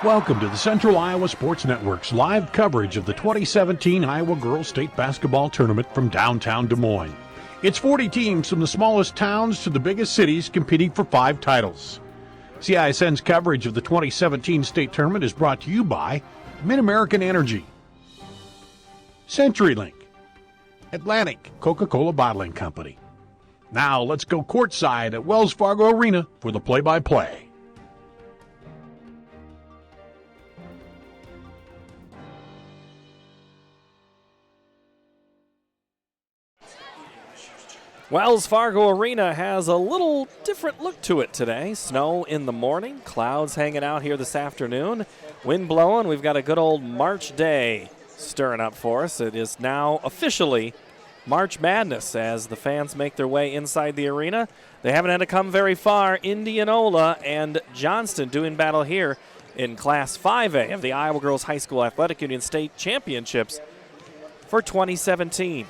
Welcome to the Central Iowa Sports Network's live coverage of the 2017 Iowa Girls State Basketball Tournament from downtown Des Moines. It's 40 teams from the smallest towns to the biggest cities competing for 5 titles. CISN's coverage of the 2017 state tournament is brought to you by Mid-American Energy, CenturyLink, Atlantic Coca-Cola Bottling Company. Now let's go courtside at Wells Fargo Arena for the play-by-play. Wells Fargo Arena has a little different look to it today. Snow in the morning, clouds hanging out here this afternoon, wind blowing. We've got a good old March day stirring up for us. It is now officially March Madness as the fans make their way inside the arena. They haven't had to come very far. Indianola and Johnston doing battle here in Class 5A of the Iowa Girls High School Athletic Union State Championships for 2017.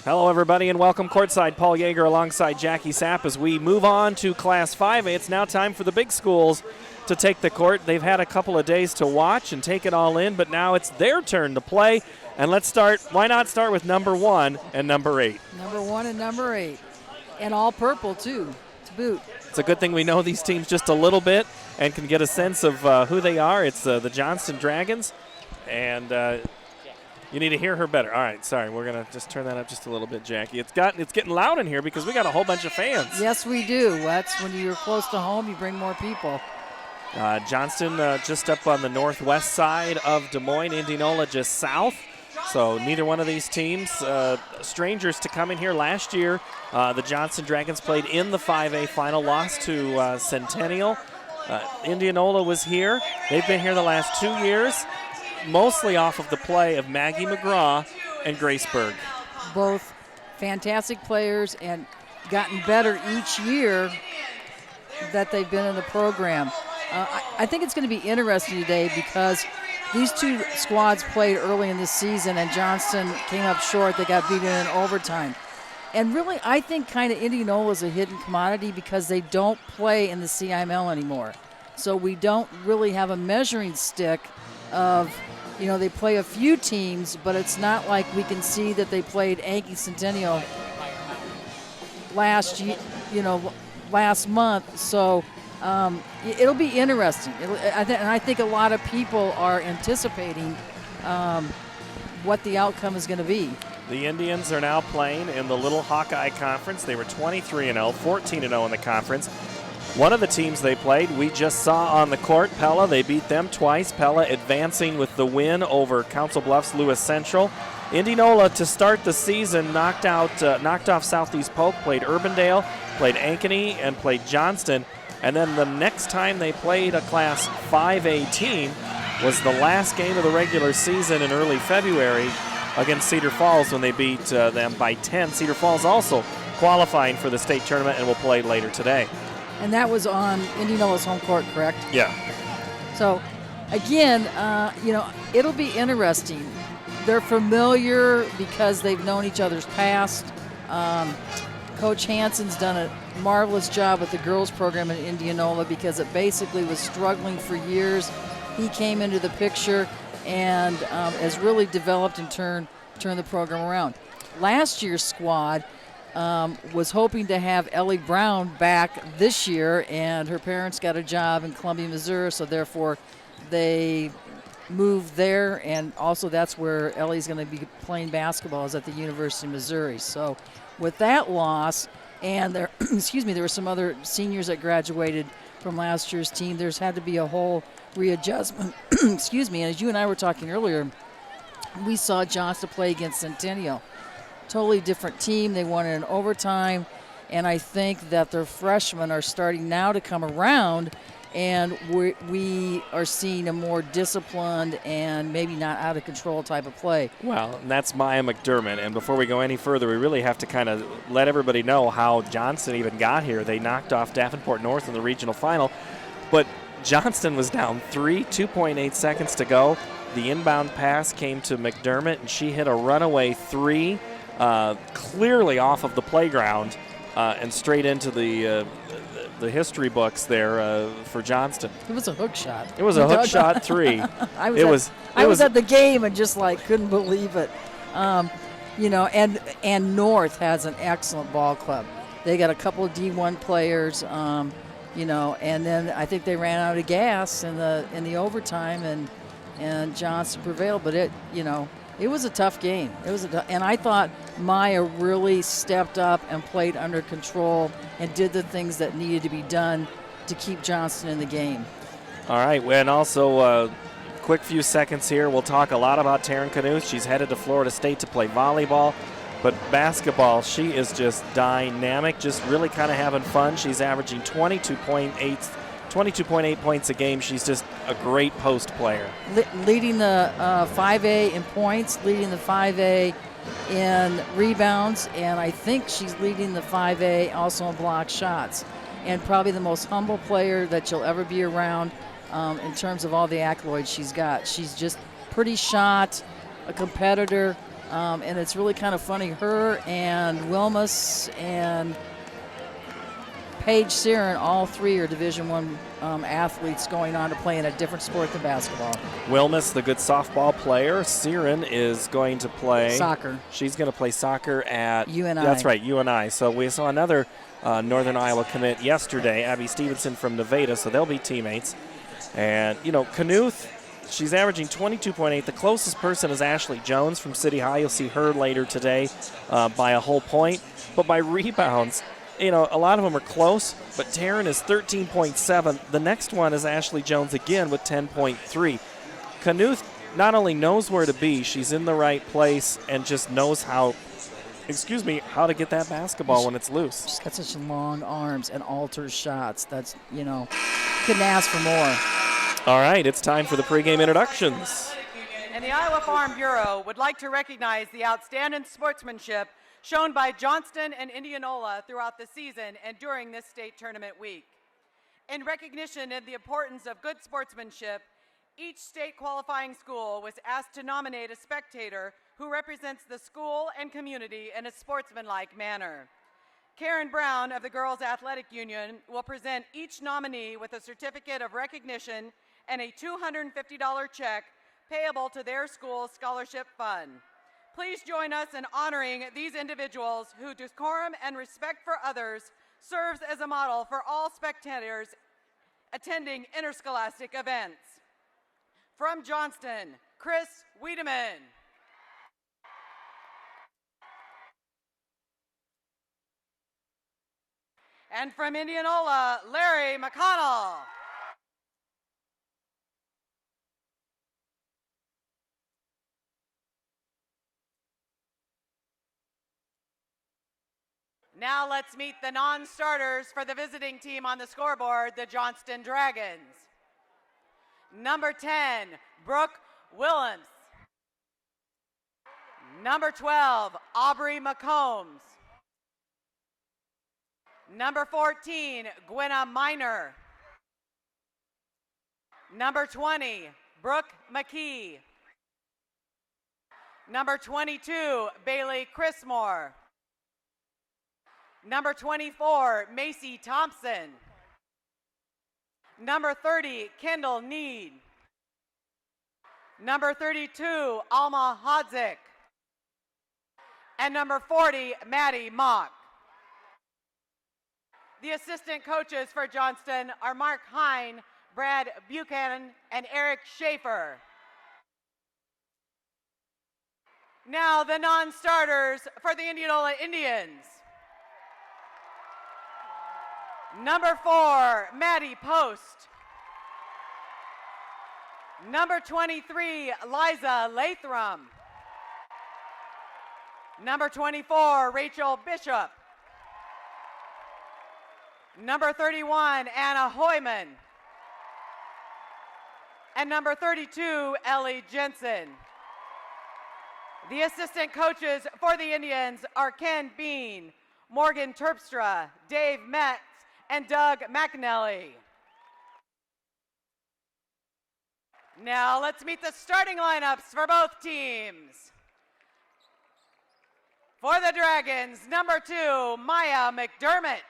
Hello, everybody, and welcome courtside. Paul Yeager alongside Jackie Sapp as we move on to Class 5A. It's now time for the big schools to take the court. They've had a couple of days to watch and take it all in, but now it's their turn to play. And let's start, why not start with number 1 and number 8? Number 1 and number 8. And all purple, too, to boot. It's a good thing we know these teams just a little bit and can get a sense of who they are. It's the Johnston Dragons. And you need to hear her better. All right, sorry. We're going to just turn that up just a little bit, Jackie. It's getting loud in here because we got a whole bunch of fans. Yes, we do. That's when you're close to home, you bring more people. Johnston just up on the northwest side of Des Moines, Indianola just south. So neither one of these teams, strangers to coming here. Last year, the Johnston Dragons played in the 5A final, lost to Centennial. Indianola was here. They've been here the last 2 years, mostly off of the play of Maggie McGraw and Grace Berg. Both fantastic players and gotten better each year that they've been in the program. I think it's going to be interesting today because these two squads played early in the season and Johnston came up short. They got beaten in overtime. And really, I think kind of Indianola is a hidden commodity because they don't play in the CIML anymore. So we don't really have a measuring stick of, they play a few teams, but it's not like we can see that they played Yankee Centennial last month. So it'll be interesting. I think a lot of people are anticipating what the outcome is going to be. The Indians are now playing in the Little Hawkeye Conference. They were 23-0, 14-0 in the conference. One of the teams they played, we just saw on the court, Pella. They beat them twice. Pella advancing with the win over Council Bluffs Lewis Central. Indianola, to start the season, knocked off Southeast Polk, played Urbandale, played Ankeny, and played Johnston. And then the next time they played a Class 5A team was the last game of the regular season in early February against Cedar Falls when they beat them by 10. Cedar Falls also qualifying for the state tournament and will play later today. And that was on Indianola's home court, correct? Yeah. So, again, it'll be interesting. They're familiar because they've known each other's past. Coach Hansen's done a marvelous job with the girls program in Indianola because it basically was struggling for years. He came into the picture and has really developed and turned the program around. Last year's squad was hoping to have Ellie Brown back this year, and her parents got a job in Columbia, Missouri, so therefore they moved there, and also that's where Ellie's going to be playing basketball, is at the University of Missouri. So with that loss, and there were some other seniors that graduated from last year's team, there's had to be a whole readjustment. And as you and I were talking earlier, we saw Johnston play against Centennial. Totally different team. They won in overtime, and I think that their freshmen are starting now to come around, and we are seeing a more disciplined and maybe not out of control type of play. Well, and that's Maya McDermott, and before we go any further, we really have to kind of let everybody know how Johnston even got here. They knocked off Davenport North in the regional final, but Johnston was down 2.8 seconds to go. The inbound pass came to McDermott, and she hit a runaway three clearly off of the playground and straight into the history books there for Johnston. It was a hook shot. It was a hook shot three. I was at the game and just like couldn't believe it. And North has an excellent ball club. They got a couple of D1 players, and then I think they ran out of gas in the overtime, and Johnston prevailed. But it was a tough game. And I thought Maya really stepped up and played under control and did the things that needed to be done to keep Johnston in the game. All right, and also quick few seconds here. We'll talk a lot about Taryn Knuth. She's headed to Florida State to play volleyball. But basketball, she is just dynamic, just really kind of having fun. She's averaging 22.8 points a game. She's just a great post player. Leading the 5A in points, leading the 5A in rebounds, and I think she's leading the 5A also in block shots. And probably the most humble player that you'll ever be around in terms of all the accolades she's got. She's just pretty shot, a competitor. And it's really kind of funny. Her and Wilmus and Paige Searon, all three are Division I athletes going on to play in a different sport than basketball. Wilmus, the good softball player. Searon is going to play soccer. She's going to play soccer at UNI. That's right, UNI. So we saw another Northern Iowa commit yesterday, Abby Stevenson from Nevada. So they'll be teammates. And Knuth, she's averaging 22.8. The closest person is Ashley Jones from City High. You'll see her later today by a whole point. But by rebounds, a lot of them are close, but Taryn is 13.7. The next one is Ashley Jones again with 10.3. Knuth not only knows where to be, she's in the right place and just knows how to get that basketball when it's loose. She's got such long arms and alters shots. That's, couldn't ask for more. All right, it's time for the pregame introductions. And the Iowa Farm Bureau would like to recognize the outstanding sportsmanship shown by Johnston and Indianola throughout the season and during this state tournament week. In recognition of the importance of good sportsmanship, each state qualifying school was asked to nominate a spectator who represents the school and community in a sportsmanlike manner. Karen Brown of the Girls Athletic Union will present each nominee with a certificate of recognition and a $250 check payable to their school's scholarship fund. Please join us in honoring these individuals whose decorum and respect for others serves as a model for all spectators attending interscholastic events. From Johnston, Chris Wiedemann. And from Indianola, Larry McConnell. Now let's meet the non-starters for the visiting team on the scoreboard, the Johnston Dragons. Number 10, Brooke Willems. Number 12, Aubrey McCombs. Number 14, Gwenna Miner. Number 20, Brooke McKee. Number 22, Bailey Chrismore. Number 24, Macy Thompson. Number 30, Kendall Need. Number 32, Alma Hodzik. And number 40, Maddie Mock. The assistant coaches for Johnston are Mark Hine, Brad Buchanan, and Eric Schaefer. Now the non-starters for the Indianola Indians. Number 4, Maddie Post. Number 23, Liza Lathram. Number 24, Rachel Bishop. Number 31, Anna Hoyman. And number 32, Ellie Jensen. The assistant coaches for the Indians are Ken Bean, Morgan Terpstra, Dave Metz, and Doug McAnally. Now let's meet the starting lineups for both teams. For the Dragons, number 2, Maya McDermott.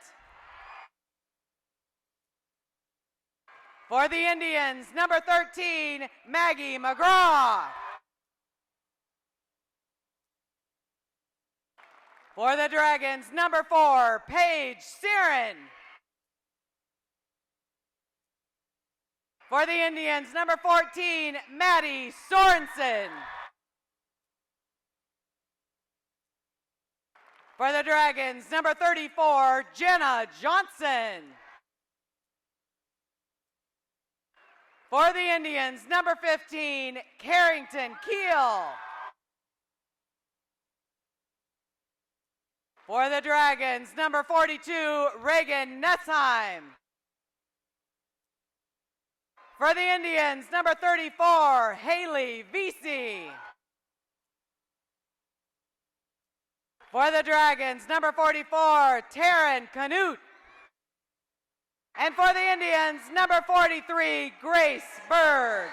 For the Indians, number 13, Maggie McGraw. For the Dragons, number 4, Paige Searin. For the Indians, number 14, Maddie Sorensen. For the Dragons, number 34, Jenna Johnson. For the Indians, number 15, Carrington Keel. For the Dragons, number 42, Reagan Nessheim. For the Indians, number 34, Haley Vesey. For the Dragons, number 44, Taryn Canute. And for the Indians, number 43, Grace Berg.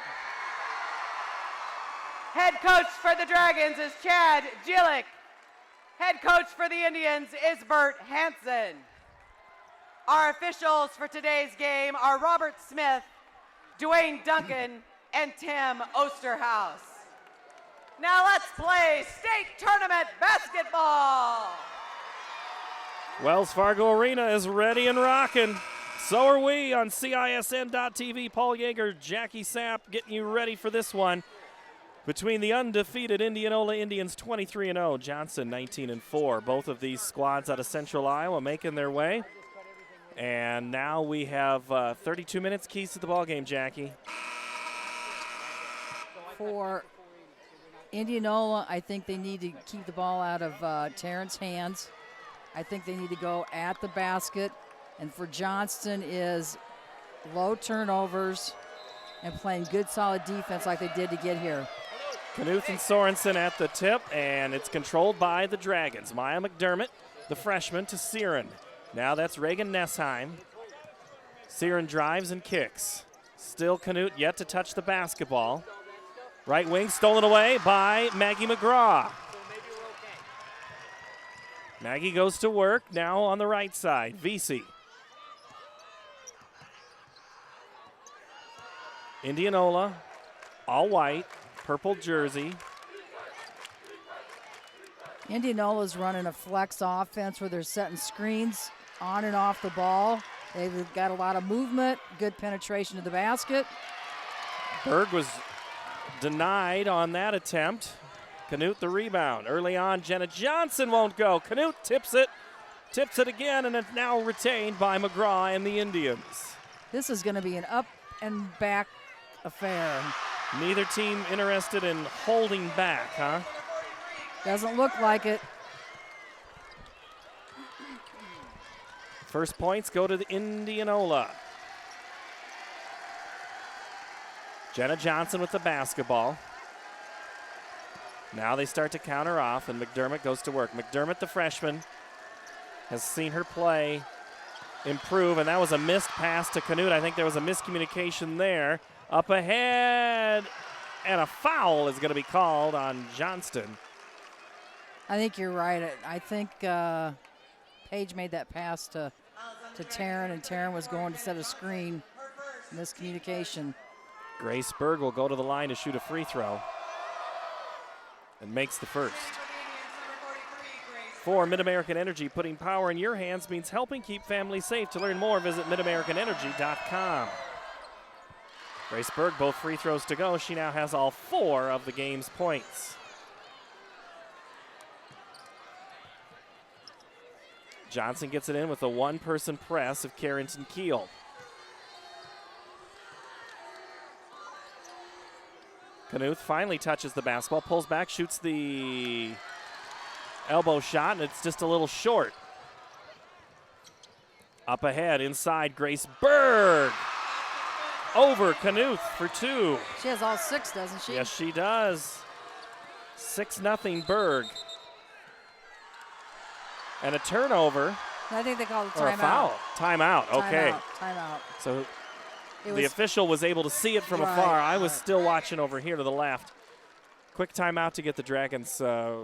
Head coach for the Dragons is Chad Gillick. Head coach for the Indians is Bert Hansen. Our officials for today's game are Robert Smith, Dwayne Duncan, and Tim Osterhaus. Now let's play state tournament basketball. Wells Fargo Arena is ready and rocking. So are we on CISN.TV. Paul Yeager, Jackie Sapp getting you ready for this one. Between the undefeated Indianola Indians 23-0, Johnston 19-4. Both of these squads out of Central Iowa making their way. And now we have 32 minutes keys to the ball game, Jackie. For Indianola, I think they need to keep the ball out of Terrence's hands. I think they need to go at the basket. And for Johnston is low turnovers and playing good solid defense like they did to get here. Knuth and Sorensen at the tip, and it's controlled by the Dragons. Maya McDermott, the freshman, to Searin. Now that's Reagan Nessheim. Searin drives and kicks. Still Canute yet to touch the basketball. Right wing stolen away by Maggie McGraw. Maggie goes to work now on the right side. Vesey. Indianola, all white, purple jersey. Indianola's running a flex offense where they're setting screens on and off the ball. They've got a lot of movement, good penetration to the basket. Berg was denied on that attempt. Canute the rebound. Early on, Jenna Johnson won't go. Canute tips it again, and it's now retained by McGraw and the Indians. This is going to be an up and back affair. Neither team interested in holding back, huh? Doesn't look like it. First points go to the Indianola. Jenna Johnson with the basketball. Now they start to counter off, and McDermott goes to work. McDermott, the freshman, has seen her play improve, and that was a missed pass to Canute. I think there was a miscommunication there. Up ahead, and a foul is going to be called on Johnston. I think you're right. I think Paige made that pass to Taryn, and Taryn was going to set a screen. Miscommunication. Grace Berg will go to the line to shoot a free throw and makes the first. For Mid-American Energy, putting power in your hands means helping keep families safe. To learn more, visit midamericanenergy.com. Grace Berg, both free throws to go. She now has all 4 of the game's points. Johnson gets it in with a one-person press of Carrington Keel. Knuth finally touches the basketball, pulls back, shoots the elbow shot, and it's just a little short. Up ahead, inside, Grace Berg. Over Knuth for 2. She has all 6, doesn't she? Yes, she does. 6-0 Berg. And a turnover. I think they called a Or a timeout. foul. Timeout, okay. Timeout. So the official was able to see it from afar. I was still watching over here to the left. Quick timeout to get the Dragons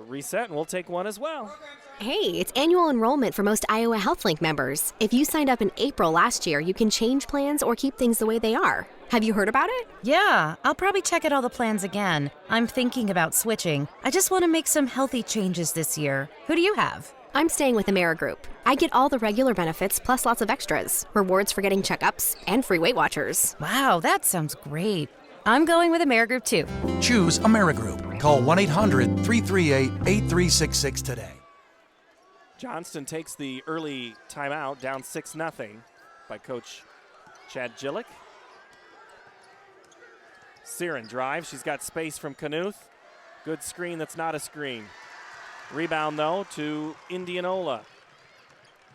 reset, and we'll take one as well. Hey, it's annual enrollment for most Iowa HealthLink members. If you signed up in April last year, you can change plans or keep things the way they are. Have you heard about it? Yeah, I'll probably check out all the plans again. I'm thinking about switching. I just want to make some healthy changes this year. Who do you have? I'm staying with AmeriGroup. I get all the regular benefits plus lots of extras. Rewards for getting checkups and free Weight Watchers. Wow, that sounds great. I'm going with AmeriGroup too. Choose AmeriGroup. Call 1-800-338-8366 today. Johnston takes the early timeout, down 6-0 by Coach Chad Gillick. Siren drives. She's got space from Knuth. Good screen that's not a screen. Rebound, though, to Indianola.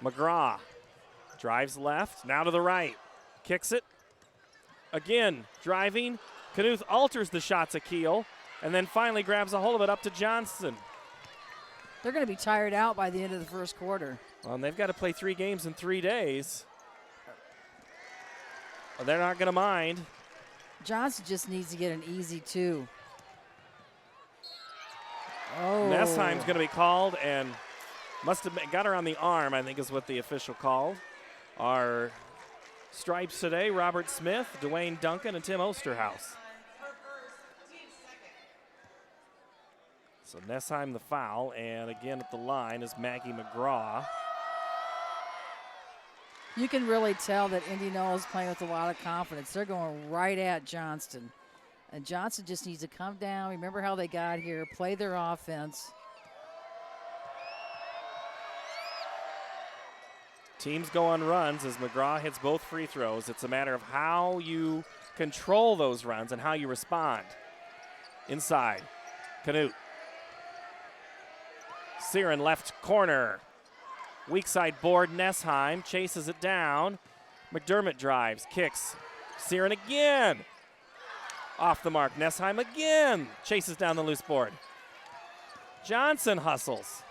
McGraw drives left, now to the right. Kicks it. Again, driving. Knuth alters the shot to Keel, and then finally grabs a hold of it up to Johnston. They're going to be tired out by the end of the first quarter. Well, and they've got to play 3 games in 3 days. Well, they're not going to mind. Johnston just needs to get an easy 2. Oh. Nessheim's going to be called, and must have got her on the arm, I think is what the official called. Our stripes today, Robert Smith, Dwayne Duncan, and Tim Osterhaus. So Nessheim the foul, and again at the line is Maggie McGraw. You can really tell that Indianola is playing with a lot of confidence. They're going right at Johnston. And Johnston just needs to come down, remember how they got here, play their offense. Teams go on runs as McGraw hits both free throws. It's a matter of how you control those runs and how you respond. Inside, Knuth. Siren left corner. Weak side board, Nessheim chases it down. McDermott drives, kicks. Siren again. Off the mark, Nessheim again. Chases down the loose board. Johnson hustles.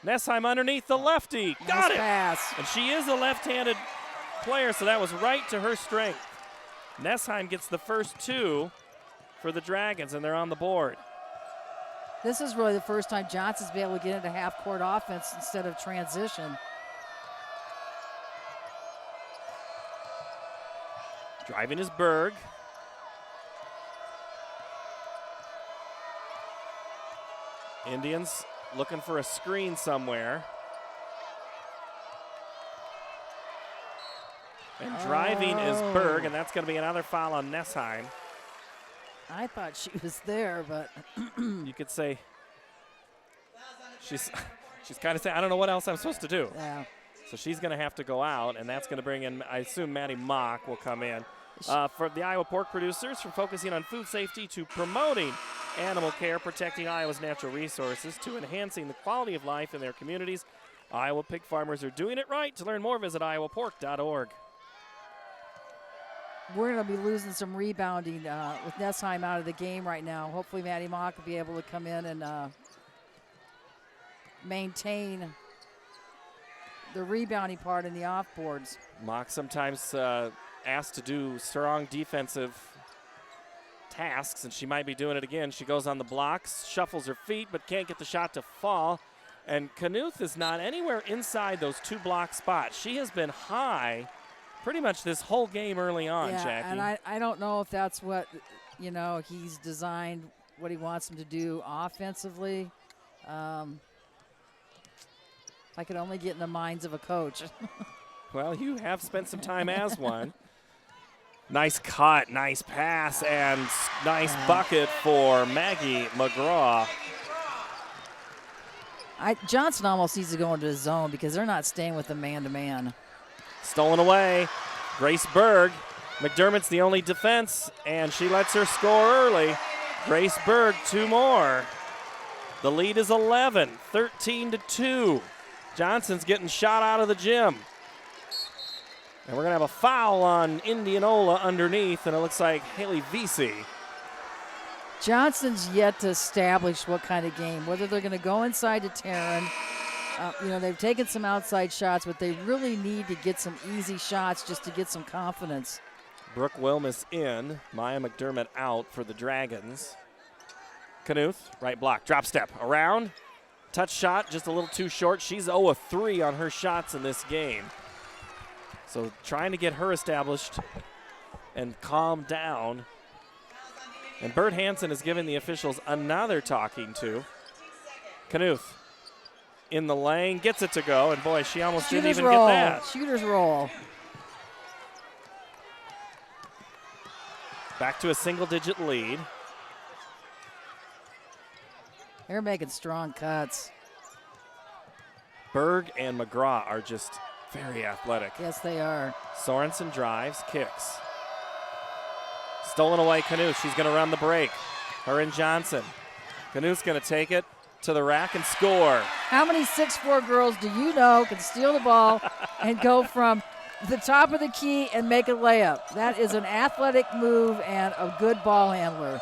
Nessheim underneath the lefty. Got Nice it. pass. And she is a left-handed player, so that was right to her strength. Nessheim gets the first 2 for the Dragons, and they're on the board. This is really the first time Johnson's been able to get into half-court offense instead of transition. Driving is Berg. Indians looking for a screen somewhere. And driving is Berg, and that's going to be another foul on Nessheim. I thought she was there, but You could say she's kind of saying, I don't know what else I'm supposed to do. yeah. So she's going to have to go out, and that's going to bring in, I assume, Maddie Mock will come in. For the Iowa pork producers, from focusing on food safety to promoting animal care, protecting Iowa's natural resources, to enhancing the quality of life in their communities, Iowa pig farmers are doing it right. To learn more, visit iowapork.org. We're going to be losing some rebounding with Nessheim out of the game right now. Hopefully Maddie Mock will be able to come in and maintain the rebounding part in the off-boards. Mock sometimes asked to do strong defensive tasks, and she might be doing it again. She goes on the blocks, shuffles her feet, but can't get the shot to fall. And Knuth is not anywhere inside those 2 block spots. She has been high pretty much this whole game early on, yeah, Jackie. and I don't know if that's what, he's designed, what he wants them to do offensively. I could only get in the minds of a coach. Well, you have spent some time as one. Nice cut, nice pass, and nice bucket for Maggie McGraw. Johnson almost needs to go into the zone because they're not staying with the man-to-man. Stolen away. Grace Berg. McDermott's the only defense, and she lets her score early. Grace Berg, 2 more. The lead is 11, 13-2. Johnson's getting shot out of the gym. And we're going to have a foul on Indianola underneath, and it looks like Haley Vesey. Johnson's yet to establish what kind of game, whether they're going to go inside to Taryn. They've taken some outside shots, but they really need to get some easy shots just to get some confidence. Brooke Wilmus in, Maya McDermott out for the Dragons. Knuth, right block, drop step, around. Touch shot, just a little too short. She's 0 of 3 on her shots in this game. So trying to get her established and calm down. And Bert Hansen has given the officials another talking to. Knuth in the lane, gets it to go, and boy, she almost didn't even get that. Shooter's roll. Back to a single-digit lead. They're making strong cuts. Berg and McGraw are just very athletic. Yes, they are. Sorensen drives, kicks. Stolen away, Knuth. She's going to run the break. Her and Johnson. Knuth's going to take it to the rack and score. How many 6'4" girls do you know can steal the ball and go from the top of the key and make a layup? That is an athletic move and a good ball handler.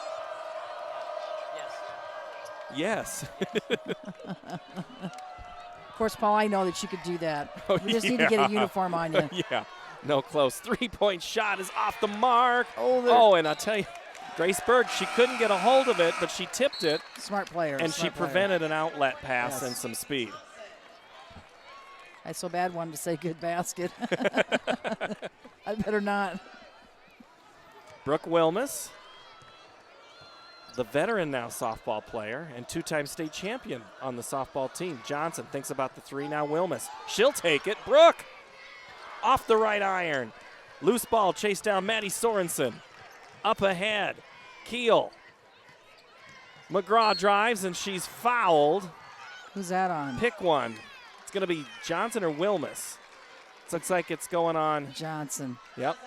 Yes. Of course, Paul, I know that you could do that. Oh, You just need to get a uniform on you. Yeah, no close. 3-point shot is off the mark. Oh, and I'll tell you, Grace Berg, she couldn't get a hold of it, but she tipped it. Smart player. And smart she prevented an outlet pass Yes. and some speed. I so bad wanted to say good basket. I better not. Brooke Wilmus, the veteran now softball player and 2-time state champion on the softball team. Johnson thinks about the three, now Wilmus. She'll take it. Brooke off the right iron. Loose ball chased down Maddie Sorensen. Up ahead, Keel. McGraw drives and she's fouled. Who's that on? Pick one. It's going to be Johnson or Wilmus. It looks like it's going on. Johnson. Yep.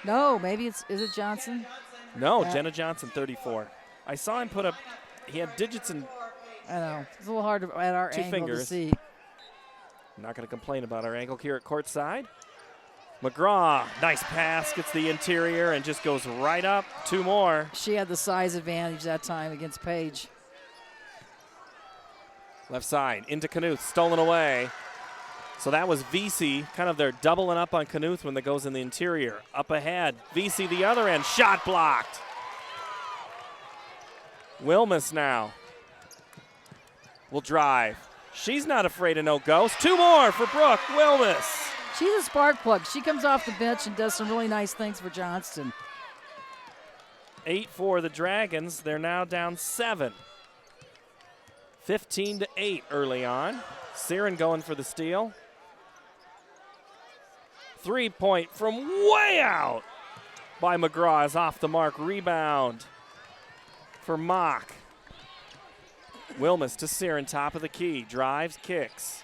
No, maybe is it Johnson? No, Jenna Johnson, 34. I saw him put up, he had digits and I know. It's a little hard at our two angle fingers. to see. I'm not going to complain about our angle here at courtside. McGraw, nice pass, gets the interior and just goes right up. Two more. She had the size advantage that time against Paige. Left side, into Knuth, stolen away. So that was VC, kind of they're doubling up on Knuth when that goes in the interior. Up ahead, VC the other end, shot blocked. Wilmus now will drive. She's not afraid of no ghost. Two more for Brooke Wilmus. She's a spark plug. She comes off the bench and does some really nice things for Johnston. 8 for the Dragons. They're now down 7. 15-8 early on. Siren going for the steal. 3-point from way out by McGraw is off the mark. Rebound for Mock. Wilmus to Siren, top of the key. Drives, kicks.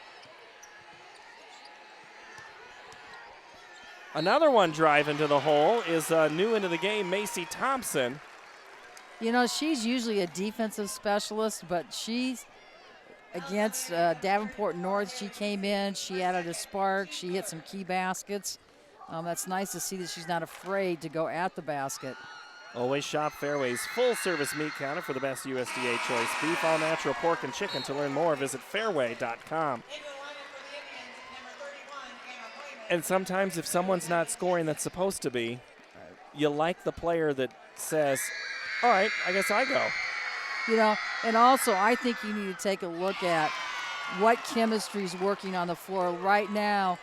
Another one drive into the hole is new into the game, Macy Thompson. You know, she's usually a defensive specialist, but she's against Davenport North. She came in, she added a spark, she hit some key baskets. That's nice to see that she's not afraid to go at the basket. Always shop Fairway's full-service meat counter for the best USDA choice beef, all natural pork and chicken. To learn more, visit fairway.com. And sometimes if someone's not scoring that's supposed to be, you like the player that says, all right, I guess I go. You know, and also I think you need to take a look at what chemistry is working on the floor right now.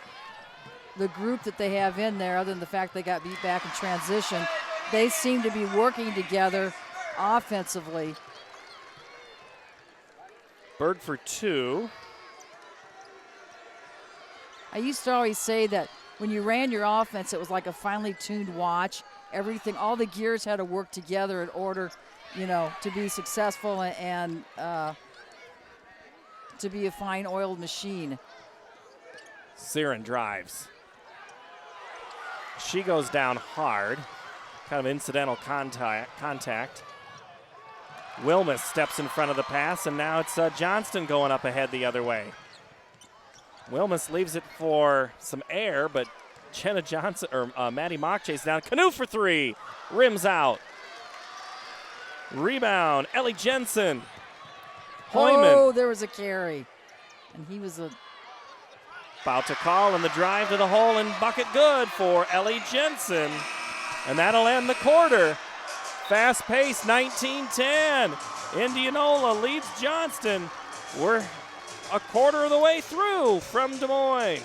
The group that they have in there, other than the fact they got beat back in transition, they seem to be working together offensively. Berg for 2. I used to always say that when you ran your offense, it was like a finely tuned watch. Everything, all the gears had to work together in order, you know, to be successful and to be a fine oiled machine. Siren drives. She goes down hard. Kind of incidental contact. Wilmus steps in front of the pass, and now it's Johnston going up ahead the other way. Wilmus leaves it for some air, but Jenna Johnson, or Maddie Mock chase down. Knuth for 3. Rims out. Rebound, Ellie Jensen. Hoyman. Oh, there was a carry. And he was about to call, and the drive to the hole and bucket good for Ellie Jensen. And that'll end the quarter. Fast pace, 19-10. Indianola leads Johnston. We're a quarter of the way through from Des Moines.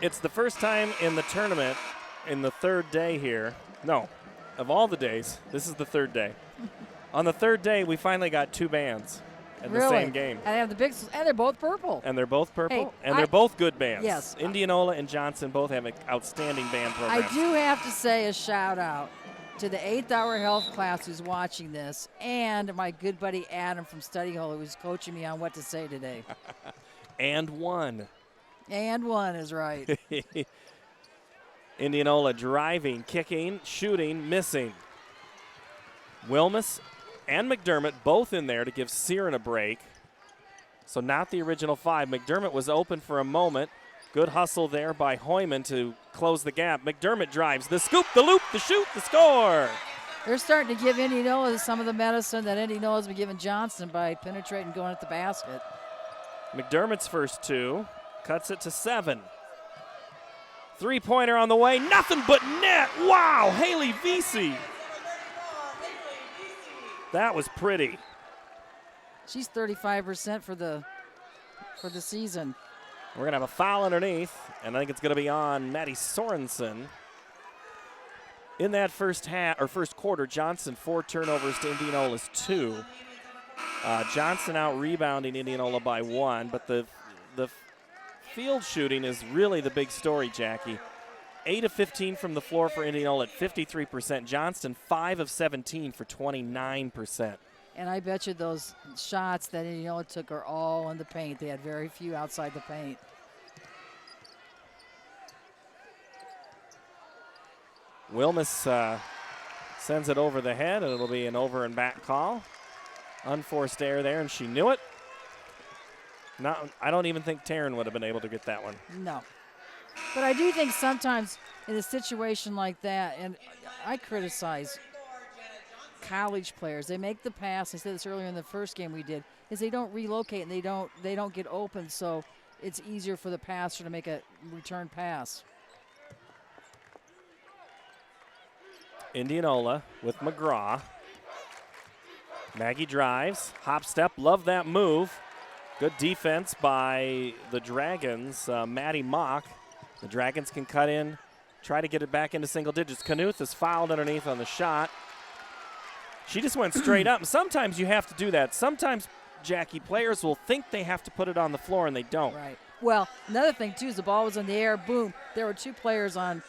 It's the first time in the tournament in the third day here. No, of all the days, this is the third day. On the third day, we finally got two bands in the same game. And they have the big, and they're both purple. And they're both purple, Hey, and they're both good bands. Yes. Indianola and Johnston both have outstanding band programs. I do have to say a shout out to the 8th hour health class who's watching this, and my good buddy Adam from Study Hall who's coaching me on what to say today. And one. And one is right. Indianola driving, kicking, shooting, missing. Wilmus and McDermott both in there to give Siren a break. So not the original five. McDermott was open for a moment. Good hustle there by Hoyman to close the gap. McDermott drives. The scoop, the loop, the shoot, the score. They're starting to give Indianola some of the medicine that Indianola's been giving Johnston by penetrating going at the basket. McDermott's first two. Cuts it to 7. Three-pointer on the way. Nothing but net. Wow, Haley Vesey. That was pretty. She's 35% for the season. We're going to have a foul underneath, and I think it's going to be on Maddie Sorensen. In that first quarter, Johnston 4 turnovers to Indianola's 2. Johnston out rebounding Indianola by 1, but the field shooting is really the big story, Jackie. 8 of 15 from the floor for Indianola at 53%. Johnston 5 of 17 for 29%. And I bet you those shots that Indianola took are all in the paint. They had very few outside the paint. Wilmus sends it over the head, and it'll be an over and back call. Unforced error there, and she knew it. I don't even think Taryn would have been able to get that one. No. But I do think sometimes in a situation like that, and I criticize college players, they make the pass. I said this earlier in the first game we did, is they don't relocate and they don't get open, so it's easier for the passer to make a return pass. Indianola with McGraw. Maggie drives, hop step, love that move. Good defense by the Dragons, Maddie Mock. The Dragons can cut in, try to get it back into single digits. Knuth is fouled underneath on the shot. She just went straight up, and sometimes you have to do that. Sometimes, Jackie, players will think they have to put it on the floor, and they don't. Right. Well, another thing, too, is the ball was in the air, boom. There were 2 players on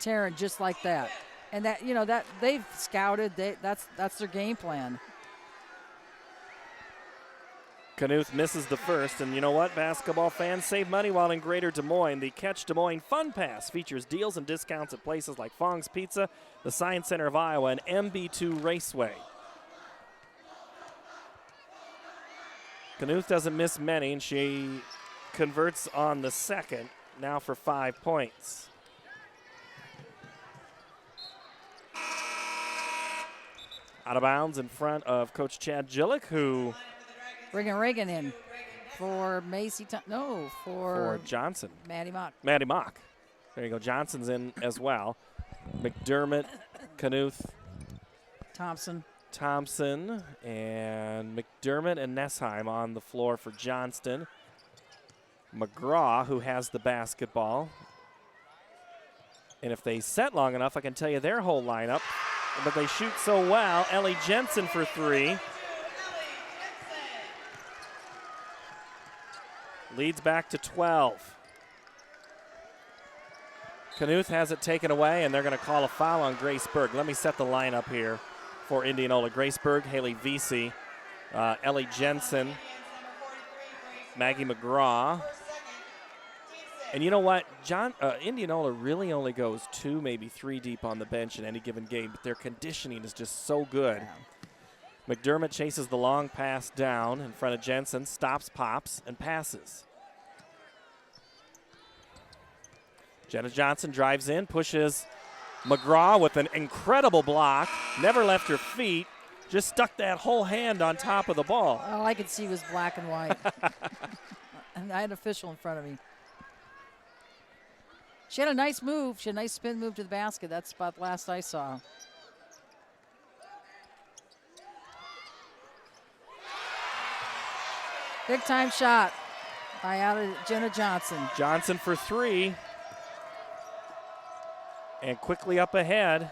Taryn just like that. And that, that they've scouted. That's their game plan. Knuth misses the first, and you know what, basketball fans? Save money while in Greater Des Moines. The Catch Des Moines Fun Pass features deals and discounts at places like Fong's Pizza, the Science Center of Iowa, and MB2 Raceway. Knuth doesn't miss many, and she converts on the second, now for 5 points. Out of bounds in front of Coach Chad Gillick, who... Reagan in for Macy. For Johnson. Maddie Mock. Maddie Mock. There you go. Johnson's in as well. McDermott, Knuth, Thompson, and McDermott and Nessheim on the floor for Johnston. McGraw, who has the basketball. And if they set long enough, I can tell you their whole lineup. But they shoot so well. Ellie Jensen for 3. Leads back to 12. Knuth has it taken away, and they're going to call a foul on Grace Berg. Let me set the lineup here for Indianola. Grace Berg, Haley Vesey, Ellie Jensen, Maggie McGraw. And you know what? Indianola really only goes 2, maybe 3 deep on the bench in any given game, but their conditioning is just so good. Yeah. McDermott chases the long pass down in front of Jensen, stops, pops, and passes. Jenna Johnson drives in, pushes McGraw with an incredible block, never left her feet, just stuck that whole hand on top of the ball. All I could see was black and white. And I had an official in front of me. She had a nice move. She had a nice spin move to the basket. That's about the last I saw. Big time shot by out of Jenna Johnson. Johnson for 3. And quickly up ahead.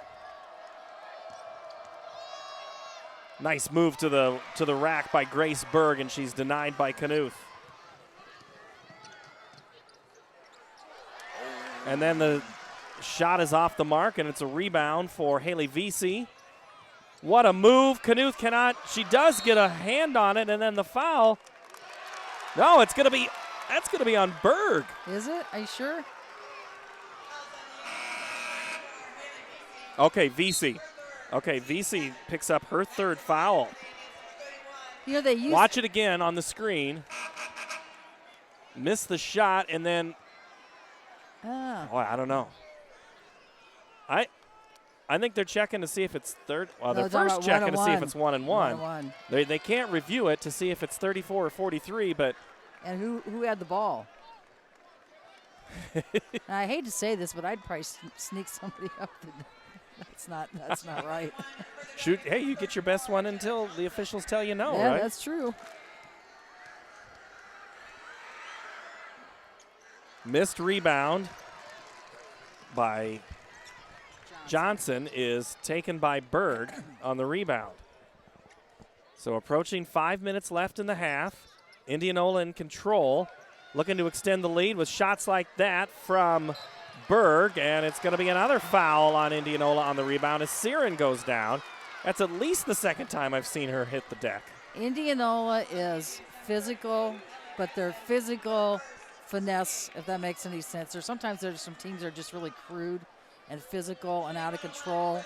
Nice move to the rack by Grace Berg, and she's denied by Knuth. And then the shot is off the mark, and it's a rebound for Haley Vesey. What a move. Knuth cannot. She does get a hand on it, and then the foul. No, that's going to be on Berg. Is it? Are you sure? Okay, Vesey. Okay, Vesey picks up her 3rd foul. You know, they watch it again on the screen. Missed the shot, and then I don't know. I think they're checking to see if it's third. Well, they're first checking to see if it's 1-1. They can't review it to see if it's 34 or 43, but. And who had the ball? I hate to say this, but I'd probably sneak somebody up. That's not right. Shoot, hey, you get your best one until the officials tell you no, yeah, right? That's true. Missed rebound by Johnson is taken by Berg on the rebound. So approaching 5 minutes left in the half. Indianola in control, looking to extend the lead with shots like that from Berg, and it's going to be another foul on Indianola on the rebound as Siren goes down. That's at least the second time I've seen her hit the deck. Indianola is physical, but they're physical finesse, if that makes any sense. Or sometimes there's some teams that are just really crude and physical and out of control.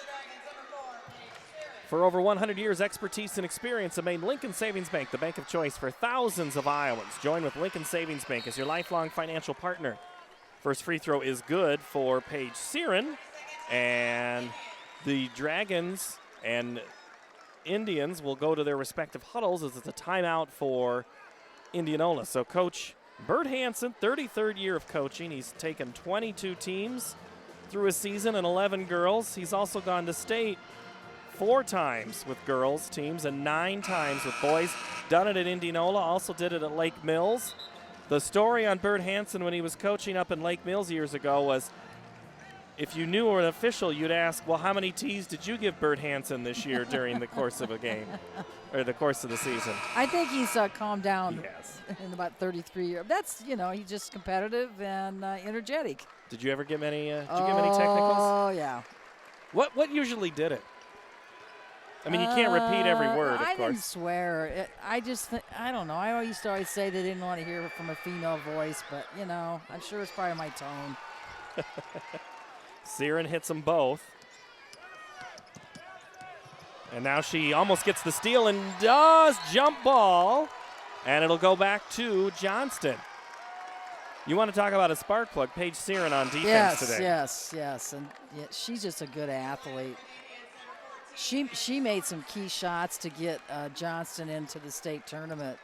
For over 100 years, expertise and experience have made Lincoln Savings Bank the bank of choice for thousands of Iowans. Join with Lincoln Savings Bank as your lifelong financial partner. First free throw is good for Paige Siren, and the Dragons and Indians will go to their respective huddles as it's a timeout for Indianola. So Coach Bert Hansen, 33rd year of coaching. He's taken 22 teams through a season and 11 girls. He's also gone to state 4 times with girls teams and 9 times with boys. Done it at Indianola, also did it at Lake Mills. The story on Bert Hansen when he was coaching up in Lake Mills years ago was if you knew an official, you'd ask, well, how many tees did you give Bert Hansen this year during the course of a game or the course of the season? I think he's calmed down in about 33 years. That's, he's just competitive and energetic. Did you ever get many, technicals? Oh, yeah. What usually did it? I mean, you can't repeat every word, of course. I didn't swear. I don't know. I used to always say they didn't want to hear it from a female voice, but, I'm sure it's probably my tone. Siren hits them both. And now she almost gets the steal and does jump ball. And it'll go back to Johnston. You want to talk about a spark plug, Paige Siren on defense today. Yes. And she's just a good athlete. She made some key shots to get Johnston into the state tournament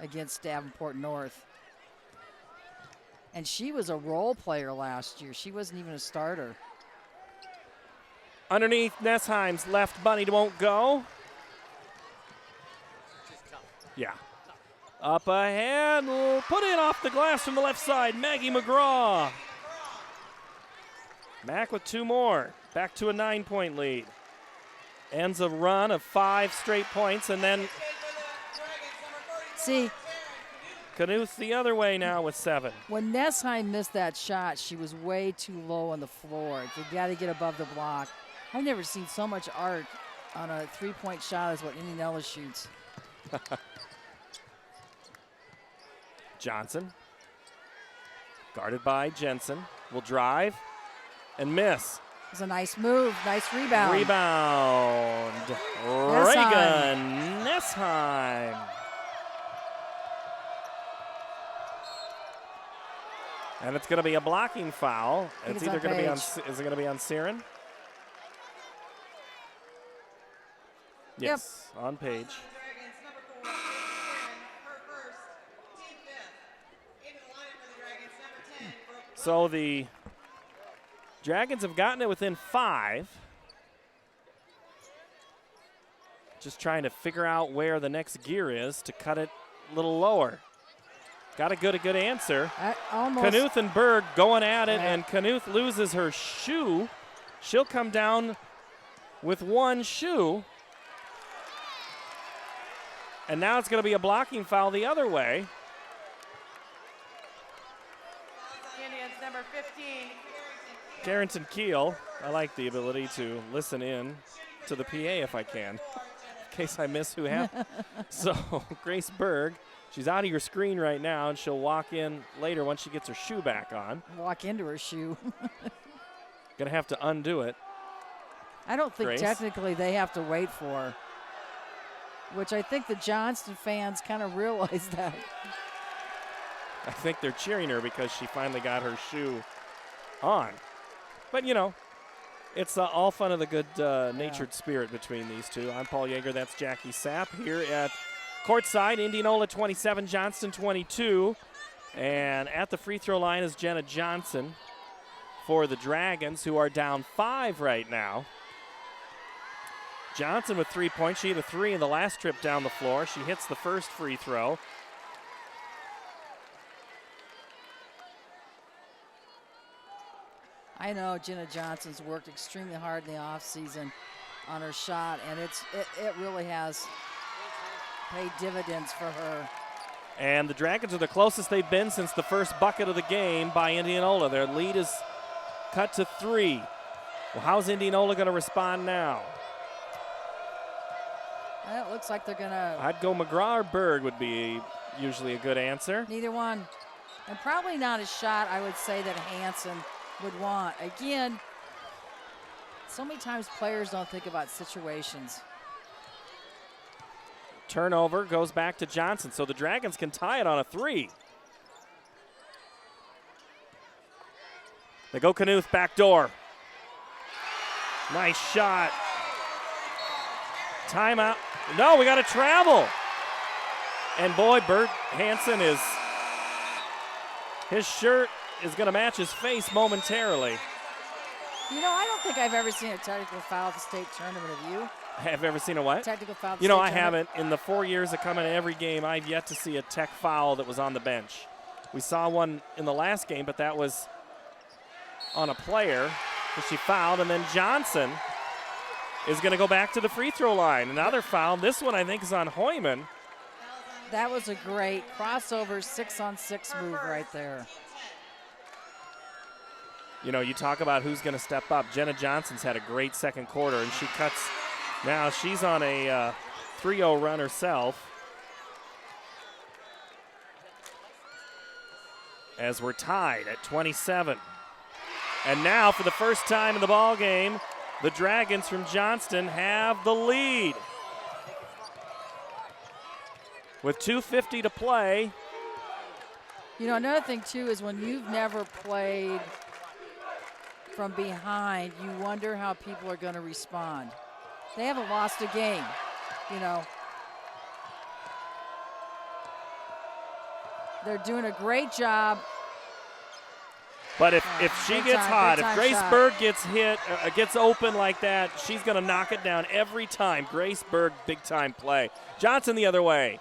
against Davenport North. And she was a role player last year. She wasn't even a starter. Underneath, Nessheim's left bunny won't go. Yeah. Up ahead, put in off the glass from the left side, Maggie McGraw. Mac with 2 more, back to a 9-point lead. Ends a run of 5 straight points, and then. See, Knuth the other way now with 7. When Nessheim missed that shot, she was way too low on the floor. You got to get above the block. I've never seen so much art on a three-point shot as what Indianola shoots. Johnson, guarded by Jensen, will drive and miss. It's a nice move, nice rebound. Reagan Nessheim. And it's going to be a blocking foul. It's either going to be on. Is it going to be on Siren? Yes, on Page. So the Dragons have gotten it within 5. Just trying to figure out where the next gear is to cut it a little lower. Got a good answer. Knuth and Berg going at it, and Knuth loses her shoe. She'll come down with one shoe. And now it's going to be a blocking foul the other way. Indians number 15. Carrington Keel. I like the ability to listen in to the PA if I can, in case I miss who happened. So Grace Berg, she's out of your screen right now, and she'll walk in later once she gets her shoe back on. Walk into her shoe. Gonna have to undo it. I don't think Grace. Technically they have to wait for her, which I think the Johnston fans kind of realize that. I think they're cheering her because she finally got her shoe on. But, you know, it's all fun of the good natured spirit between these two. I'm Paul Yeager. That's Jackie Sapp here at courtside. Indianola 27, Johnston 22. And at the free throw line is Jenna Johnson for the Dragons, who are down 5 right now. Johnson with 3 points. She had a 3 in the last trip down the floor. She hits the first free throw. I know Jenna Johnson's worked extremely hard in the offseason on her shot, and it really has paid dividends for her. And the Dragons are the closest they've been since the first bucket of the game by Indianola. Their lead is cut to 3. Well, how's Indianola going to respond now? Well, it looks like they're going to. I'd go McGraw or Berg would be usually a good answer. Neither one. And probably not a shot I would say that Hansen would want. Again, so many times players don't think about situations. Turnover goes back to Johnson, so the Dragons can tie it on a 3. They go Knuth, back door. Nice shot. Timeout. No, we got to travel. And boy, Bert Hansen his shirt is going to match his face momentarily. You know, I don't think I've ever seen a technical foul at the state tournament. Have you? Have ever seen a what? Technical foul at the You know, state I tournament? haven't. In the 4 years of coming to every game, I've yet to see a tech foul that was on the bench. We saw one in the last game, but that was on a player that she fouled, and then Johnson is going to go back to the free throw line. Another foul. This one, I think, is on Hoyman. That was a great crossover 6-on-6 move right there. You know, you talk about who's going to step up. Jenna Johnson's had a great second quarter, and she cuts. Now she's on a 3-0 run herself. As we're tied at 27. And now, for the first time in the ball game, the Dragons from Johnston have the lead. With 2:50 to play. You know, another thing, too, is when you've never played from behind, you wonder how people are going to respond. They haven't lost a game, you know. They're doing a great job. But if she gets hot, if Grace shot. Berg gets hit, gets open like that, she's going to knock it down every time. Grace Berg, big-time play. Johnson the other way.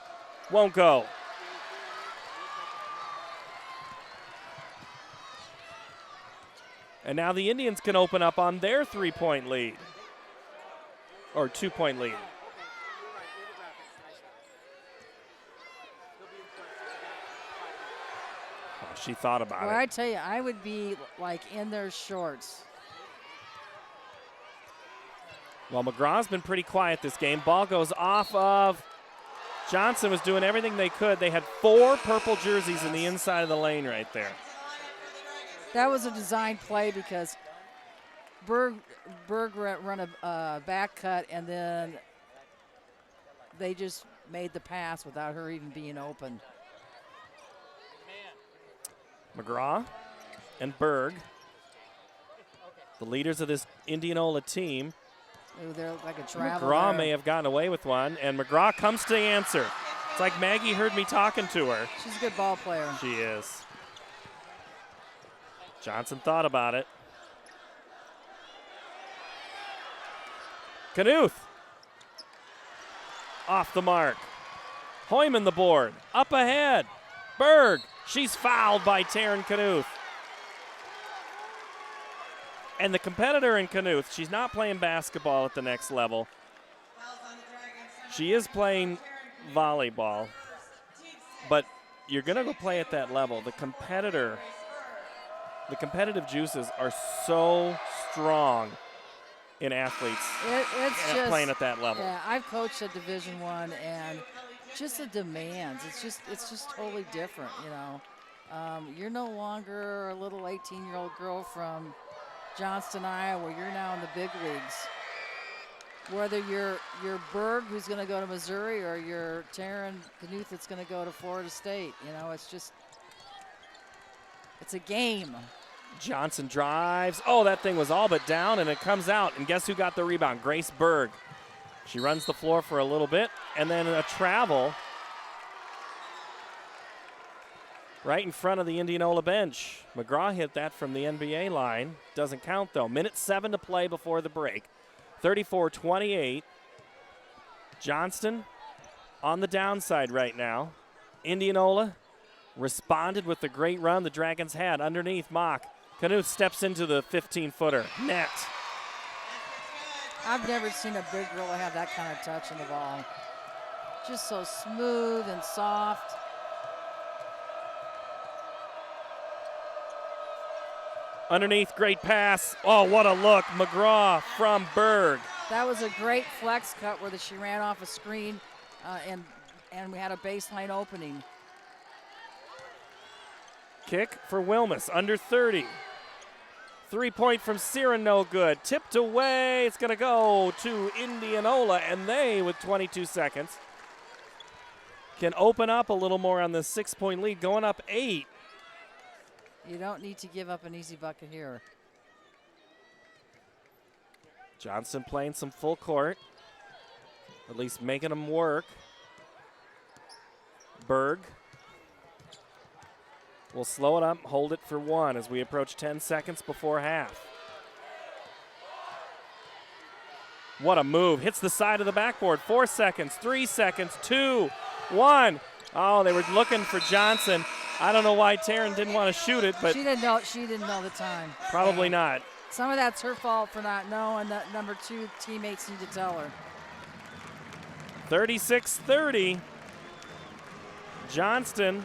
Won't go. And now the Indians can open up on their 3-point lead. Or 2-point lead. she thought about Well, it. I tell you, I would be like in their shorts. Well, McGraw's been pretty quiet this game. Ball goes off of Johnston. Was doing everything they could. They had 4 purple jerseys in the inside of the lane right there. That was a design play because Berg run a back cut, and then they just made the pass without her even being open. McGraw and Berg, the leaders of this Indianola team. Ooh, they're like a travel McGraw there. may have gotten away with one, and McGraw comes to answer. It's like Maggie heard me talking to her. She's a good ball player. She is. Johnson thought about it. Knuth. Off the mark. Hoyman the board. Up ahead. Berg. She's fouled by Taryn Knuth. And the competitor in Knuth, she's not playing basketball at the next level. She is playing volleyball. But you're going to go play at that level. The competitive juices are so strong in athletes It's just playing at that level. Yeah, I've coached at Division I, and just the demands. It's just totally different. You know, you're no longer a little 18-year-old girl from Johnston, Iowa. You're now in the big leagues. Whether you're Berg, who's going to go to Missouri, or you're Taryn Knuth, that's going to go to Florida State. You know, it's a game. Johnson drives. Oh, that thing was all but down, and it comes out. And guess who got the rebound? Grace Berg. She runs the floor for a little bit, and then a travel right in front of the Indianola bench. McGraw hit that from the NBA line. Doesn't count, though. Minute 7 to play before the break. 34-28. Johnston on the downside right now. Indianola responded with the great run the Dragons had. Underneath, Mock. Knuth steps into the 15-footer. Net. I've never seen a big girl have that kind of touch on the ball. Just so smooth and soft. Underneath, great pass. Oh, what a look. McGraw from Berg. That was a great flex cut where she ran off a screen and we had a baseline opening. Kick for Wilmus, under 30. 3-point from Siren, no good. Tipped away. It's going to go to Indianola, and they, with 22 seconds, can open up a little more on the 6-point lead, going up 8. You don't need to give up an easy bucket here. Johnston playing some full court, at least making them work. Berg will slow it up, hold it for 1 as we approach 10 seconds before half. What a move. Hits the side of the backboard. 4 seconds, 3 seconds, 2, 1. Oh, they were looking for Johnson. I don't know why Taryn didn't want to shoot it, but She didn't know the time. probably not. Some of that's her fault for not knowing that number 2 teammates need to tell her. 36-30. Johnston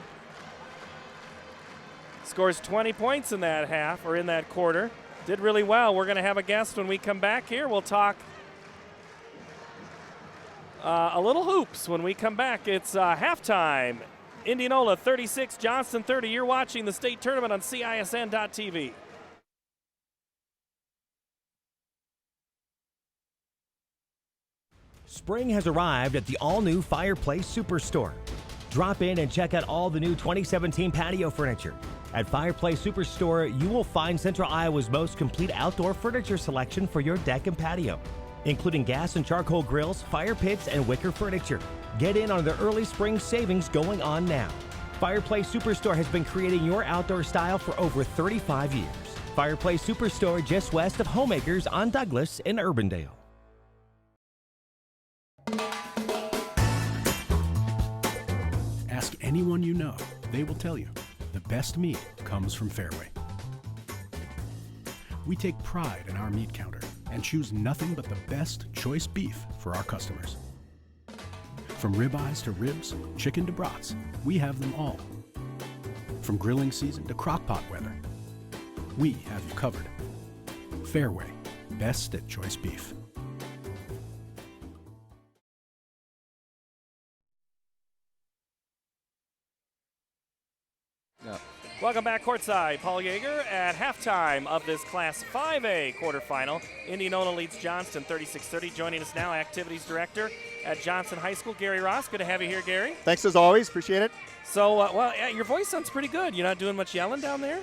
scores 20 points in that half, or in that quarter. Did really well. We're going to have a guest when we come back here. We'll talk a little hoops when we come back. It's halftime. Indianola 36, Johnston 30. You're watching the state tournament on CISN.TV. Spring has arrived at the all-new Fireplace Superstore. Drop in and check out all the new 2017 patio furniture. At Fireplace Superstore, you will find Central Iowa's most complete outdoor furniture selection for your deck and patio, including gas and charcoal grills, fire pits, and wicker furniture. Get in on the early spring savings going on now. Fireplace Superstore has been creating your outdoor style for over 35 years. Fireplace Superstore just west of Homemakers on Douglas in Urbandale. Ask anyone you know, they will tell you the best meat comes from Fairway. We take pride in our meat counter and choose nothing but the best choice beef for our customers. From ribeyes to ribs, chicken to brats, we have them all. From grilling season to crock-pot weather, we have you covered. Fairway, best at choice beef. Welcome back courtside. Paul Yeager at halftime of this Class 5A quarterfinal. Indianola leads Johnston 36-30. Joining us now, Activities Director at Johnston High School, Gary Ross. Good to have you here, Gary. Thanks as always. Appreciate it. So, your voice sounds pretty good. You're not doing much yelling down there?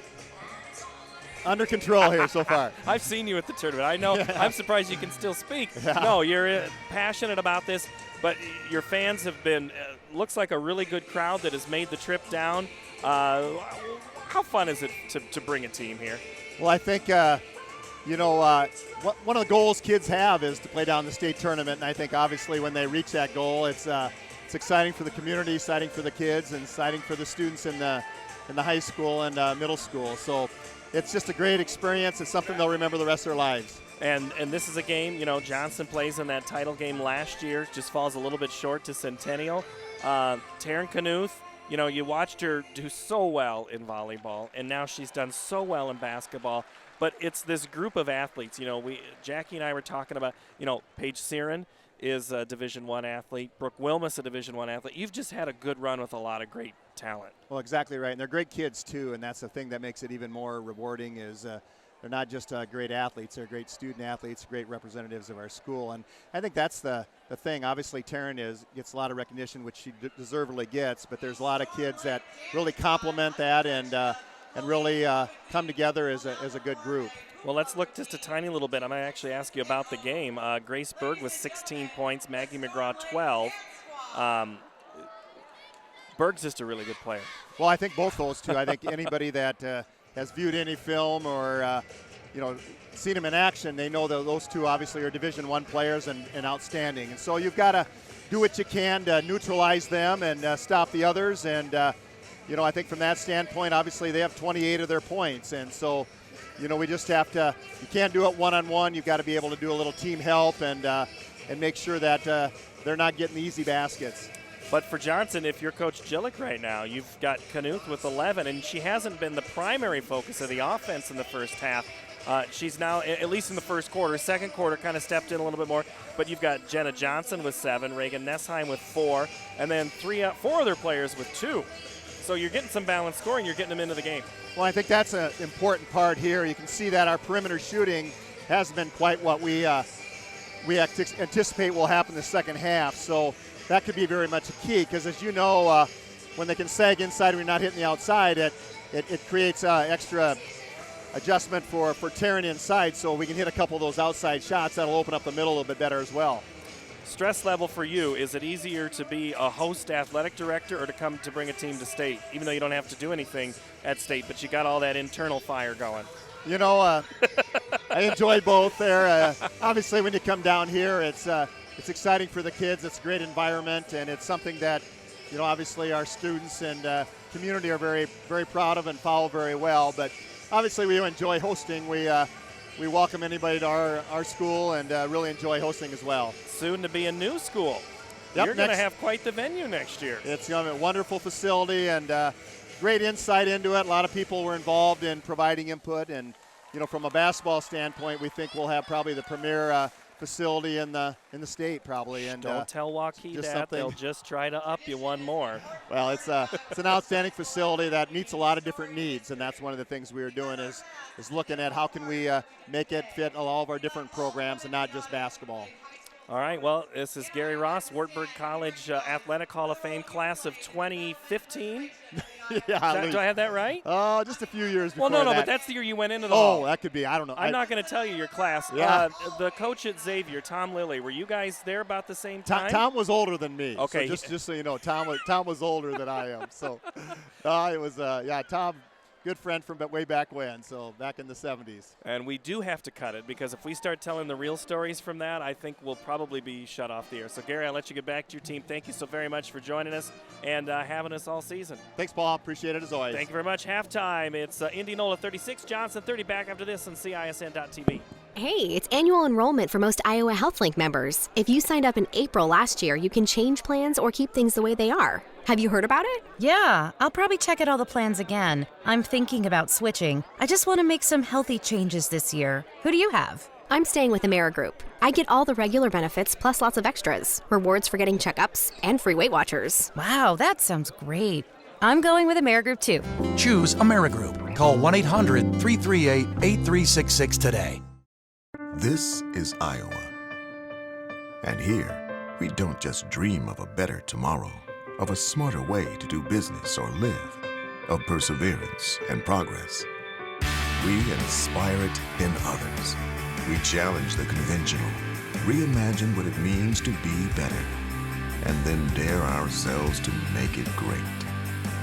Under control here so far. I've seen you at the tournament. I know. Yeah. I'm surprised you can still speak. Yeah. No, you're passionate about this, but your fans have been, looks like a really good crowd that has made the trip down. How fun is it to bring a team here? Well, I think, one of the goals kids have is to play down the state tournament, and I think obviously when they reach that goal, it's exciting for the community, exciting for the kids, and exciting for the students in the high school and middle school. So it's just a great experience. It's something they'll remember the rest of their lives. And this is a game, Johnston plays in that title game last year, just falls a little bit short to Centennial. Taryn Knuth, you watched her do so well in volleyball, and now she's done so well in basketball. But it's this group of athletes. Jackie and I were talking about, Paige Siren is a Division I athlete. Brooke Wilmus, a Division I athlete. You've just had a good run with a lot of great talent. Well, exactly right. And they're great kids, too, and that's the thing that makes it even more rewarding is they're not just great athletes. They're great student athletes, great representatives of our school. And I think that's the thing. Obviously, Taryn gets a lot of recognition, which she deservedly gets, but there's a lot of kids that really complement that and really come together as a good group. Well, let's look just a tiny little bit. I'm going to actually ask you about the game. Grace Berg with 16 points, Maggie McGraw 12. Berg's just a really good player. Well, I think both those two. I think anybody that has viewed any film or seen them in action, they know that those two obviously are Division I players and outstanding. And so you've got to do what you can to neutralize them and stop the others. And I think from that standpoint, obviously they have 28 of their points, and so. We just have to. You can't do it one-on-one. You've got to be able to do a little team help and make sure that they're not getting the easy baskets. But for Johnson, if you're Coach Gillick right now, you've got Knuth with 11, and she hasn't been the primary focus of the offense in the first half. She's now, at least in the first quarter, second quarter kind of stepped in a little bit more. But you've got Jenna Johnson with 7, Reagan Nessheim with 4, and then 4 other players with 2. So you're getting some balanced scoring. You're getting them into the game. Well, I think that's an important part here. You can see that our perimeter shooting hasn't been quite what we anticipate will happen the second half. So that could be very much a key because, as you know, when they can sag inside and we're not hitting the outside, it creates extra adjustment for Taryn inside. So we can hit a couple of those outside shots. That'll open up the middle a little bit better as well. Stress level for you, is it easier to be a host athletic director or to come to bring a team to state, even though you don't have to do anything at state, but you got all that internal fire going? I enjoy both there. Obviously, when you come down here, it's exciting for the kids. It's a great environment, and it's something that, obviously our students and community are very, very proud of and follow very well. But obviously, we enjoy hosting. We welcome anybody to our school and really enjoy hosting as well. Soon to be a new school. Yep, You're going to have quite the venue next year. It's going to be a wonderful facility and great insight into it. A lot of people were involved in providing input. And, from a basketball standpoint, we think we'll have probably the premier facility in the state probably. And don't tell Waukee that. Something. They'll just try to up you one more. Well, it's an outstanding facility that meets a lot of different needs, and that's one of the things we are doing is looking at how can we make it fit all of our different programs and not just basketball. All right, well, this is Gary Ross, Wartburg College Athletic Hall of Fame class of 2015. Yeah, do I have that right? Just a few years before Well, no, that. but that's the year you went into the hall. Oh, that could be. I don't know. I'm not going to tell you your class. Yeah. The coach at Xavier, Tom Lilly, were you guys there about the same time? Tom was older than me. Okay. So just so you know, Tom was older than I am. So it was, Tom, good friend from way back when, so back in the 70s. And we do have to cut it because if we start telling the real stories from that, I think we'll probably be shut off the air. So, Gary, I'll let you get back to your team. Thank you so very much for joining us and having us all season. Thanks, Paul. Appreciate it as always. Thank you very much. Halftime, it's Indianola 36, Johnston 30. Back after this on CISN.TV. Hey, it's annual enrollment for most Iowa HealthLink members. If you signed up in April last year, you can change plans or keep things the way they are. Have you heard about it? Yeah, I'll probably check out all the plans again. I'm thinking about switching. I just want to make some healthy changes this year. Who do you have? I'm staying with AmeriGroup. I get all the regular benefits plus lots of extras. Rewards for getting checkups and free Weight Watchers. Wow, that sounds great. I'm going with AmeriGroup too. Choose AmeriGroup. Call 1-800-338-8366 today. This is Iowa. And here, we don't just dream of a better tomorrow, of a smarter way to do business or live, of perseverance and progress. We inspire it in others. We challenge the conventional, reimagine what it means to be better, and then dare ourselves to make it great.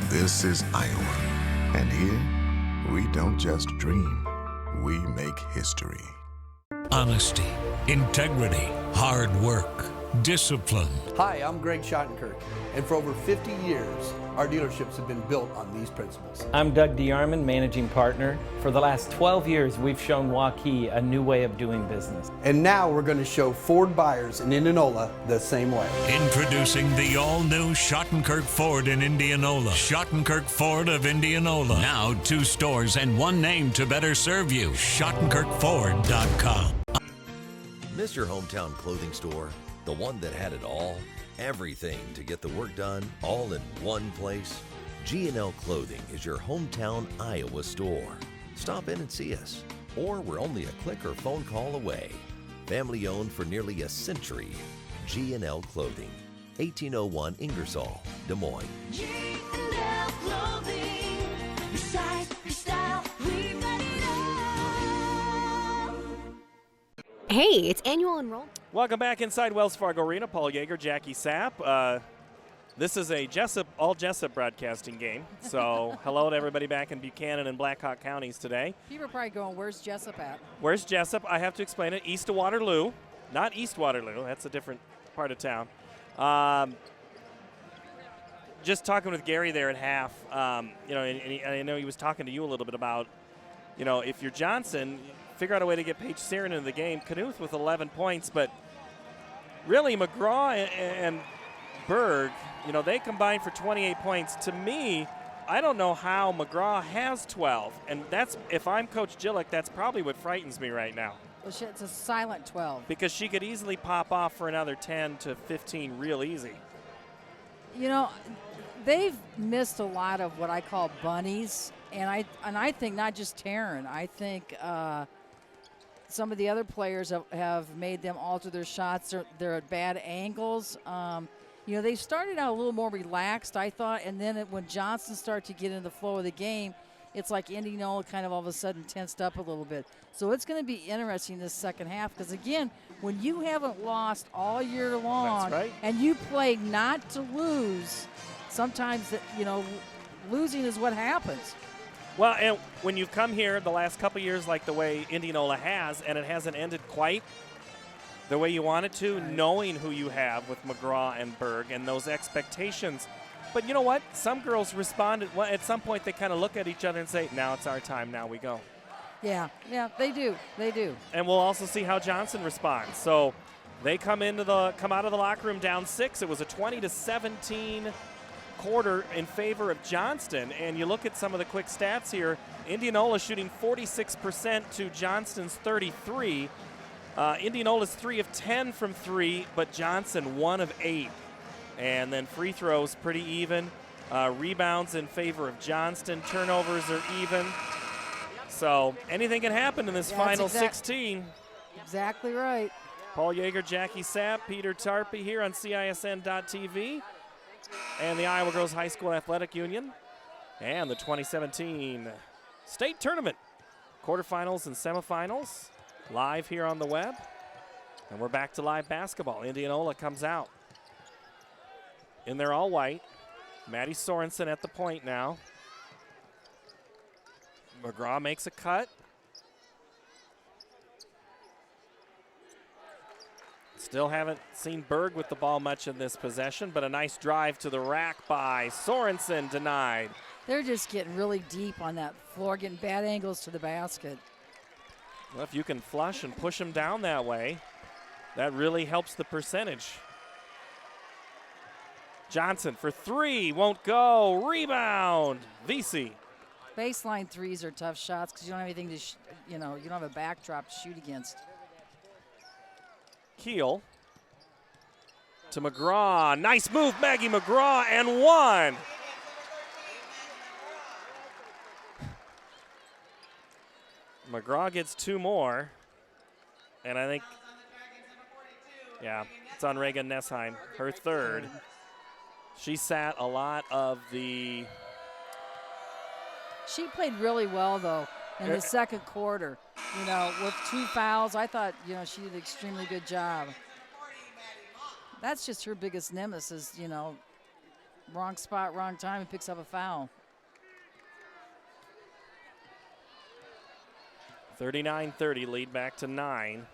This is Iowa. And here, we don't just dream, we make history. Honesty, integrity, hard work, discipline. Hi, I'm Greg Schottenkirk, and for over 50 years, our dealerships have been built on these principles. I'm Doug DeArmond, managing partner. For the last 12 years, we've shown Waukee a new way of doing business. And now we're going to show Ford buyers in Indianola the same way. Introducing the all-new Schottenkirk Ford in Indianola. Schottenkirk Ford of Indianola. Now 2 stores and 1 name to better serve you. SchottenkirkFord.com. Miss your hometown clothing store? The one that had it all? Everything to get the work done, all in one place? G&L Clothing is your hometown Iowa store. Stop in and see us, or we're only a click or phone call away. Family owned for nearly a century. G&L Clothing, 1801 Ingersoll, Des Moines. G&L Clothing, your size, your style, we've got it all. Hey, it's annual enrollment. Welcome back inside Wells Fargo Arena. Paul Yeager, Jackie Sapp. This is a all Jessup broadcasting game. So hello to everybody back in Buchanan and Blackhawk counties today. People are probably going, where's Jessup at? Where's Jessup? I have to explain it. East of Waterloo. Not East Waterloo. That's a different part of town. Just talking with Gary there at half, and I know he was talking to you a little bit about, if you're Johnston, figure out a way to get Paige Sarin into the game. Knuth with 11 points, but really McGraw and Berg, they combined for 28 points. To me, I don't know how McGraw has 12, and that's, if I'm Coach Gillick, that's probably what frightens me right now. Well, it's a silent 12. Because she could easily pop off for another 10 to 15 real easy. They've missed a lot of what I call bunnies, and I think not just Taryn. I think some of the other players have made them alter their shots. They're at bad angles. They started out a little more relaxed, I thought, and then when Johnston started to get in the flow of the game, it's like Indianola kind of all of a sudden tensed up a little bit. So it's going to be interesting this second half because, again, when you haven't lost all year long, that's right, and you play not to lose, sometimes losing is what happens. Well, and when you've come here the last couple years like the way Indianola has, and it hasn't ended quite the way you want it to, right, knowing who you have with McGraw and Berg and those expectations. But you know what? Some girls responded. Well, at some point they kind of look at each other and say, now it's our time, now we go. Yeah, they do. They do. And we'll also see how Johnston responds. So they come out of the locker room down 6. It was a 20-17 quarter in favor of Johnston, and you look at some of the quick stats here. Indianola shooting 46% to Johnston's 33. Indianola's 3 of 10 from 3, but Johnston 1 of 8. And then free throws pretty even. Rebounds in favor of Johnston. Turnovers are even. So anything can happen in this final 16. Exactly right. Paul Yeager, Jackie Sapp, Peter Tarpey here on CISN.TV. And the Iowa Girls High School Athletic Union. And the 2017 state tournament. Quarterfinals and semifinals. Live here on the web. And we're back to live basketball. Indianola comes out in their all white. Maddie Sorensen at the point now. McGraw makes a cut. Still haven't seen Berg with the ball much in this possession, but a nice drive to the rack by Sorensen, denied. They're just getting really deep on that floor, getting bad angles to the basket. Well, if you can flush and push them down that way, that really helps the percentage. Johnson for three, won't go. Rebound, VC. Baseline threes are tough shots because you don't have anything to, you don't have a backdrop to shoot against. Keel to McGraw. Nice move, Maggie McGraw, and one. McGraw gets two more, and I think, yeah, it's on Reagan Nessheim, her third. She sat a lot of the. She played really well, though, in the second quarter. With 2 fouls, I thought, she did an extremely good job. That's just her biggest nemesis, wrong spot, wrong time, and picks up a foul. 39-30, lead back to 9.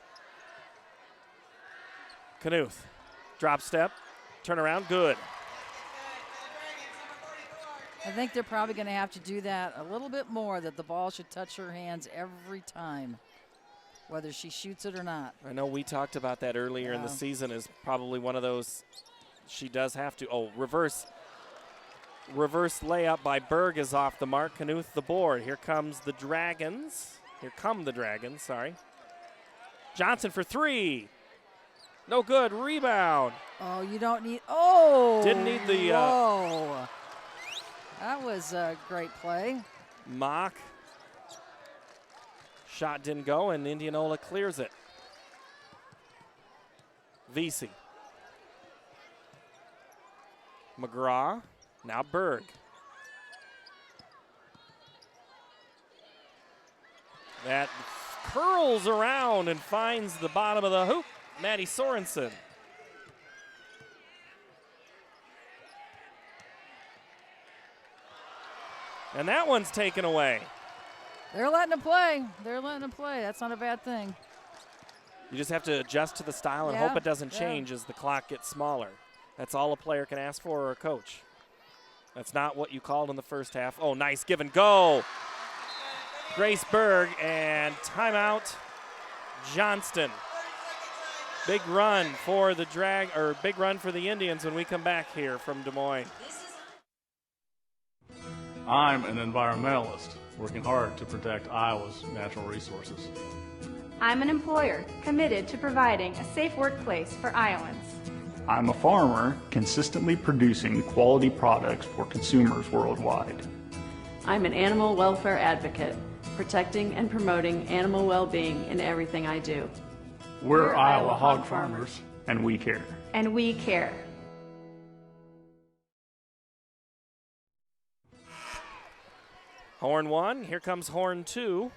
Knuth, drop step, turn around, good. I think they're probably going to have to do that a little bit more, that the ball should touch her hands every time, whether she shoots it or not. I know we talked about that earlier in the season as probably one of those she does have to. Oh, reverse layup by Berg is off the mark. Knuth the board. Here comes the Dragons. Here come the Dragons, sorry. Johnson for three. No good, rebound. Oh, you don't need, oh. Didn't need the. Whoa. That was a great play. Mock. Shot didn't go, and Indianola clears it. VC. McGraw. Now Berg. That curls around and finds the bottom of the hoop. Maddie Sorensen. And that one's taken away. They're letting it play. They're letting it play. That's not a bad thing. You just have to adjust to the style and hope it doesn't change as the clock gets smaller. That's all a player can ask for or a coach. That's not what you called in the first half. Oh, nice give and go. Grace Berg, and timeout, Johnston. Big run for the big run for the Indians when we come back here from Des Moines. I'm an environmentalist working hard to protect Iowa's natural resources. I'm an employer committed to providing a safe workplace for Iowans. I'm a farmer consistently producing quality products for consumers worldwide. I'm an animal welfare advocate, protecting and promoting animal well-being in everything I do. We're Iowa hog farmers, and we care. And we care. Horn 1, here comes Horn 2.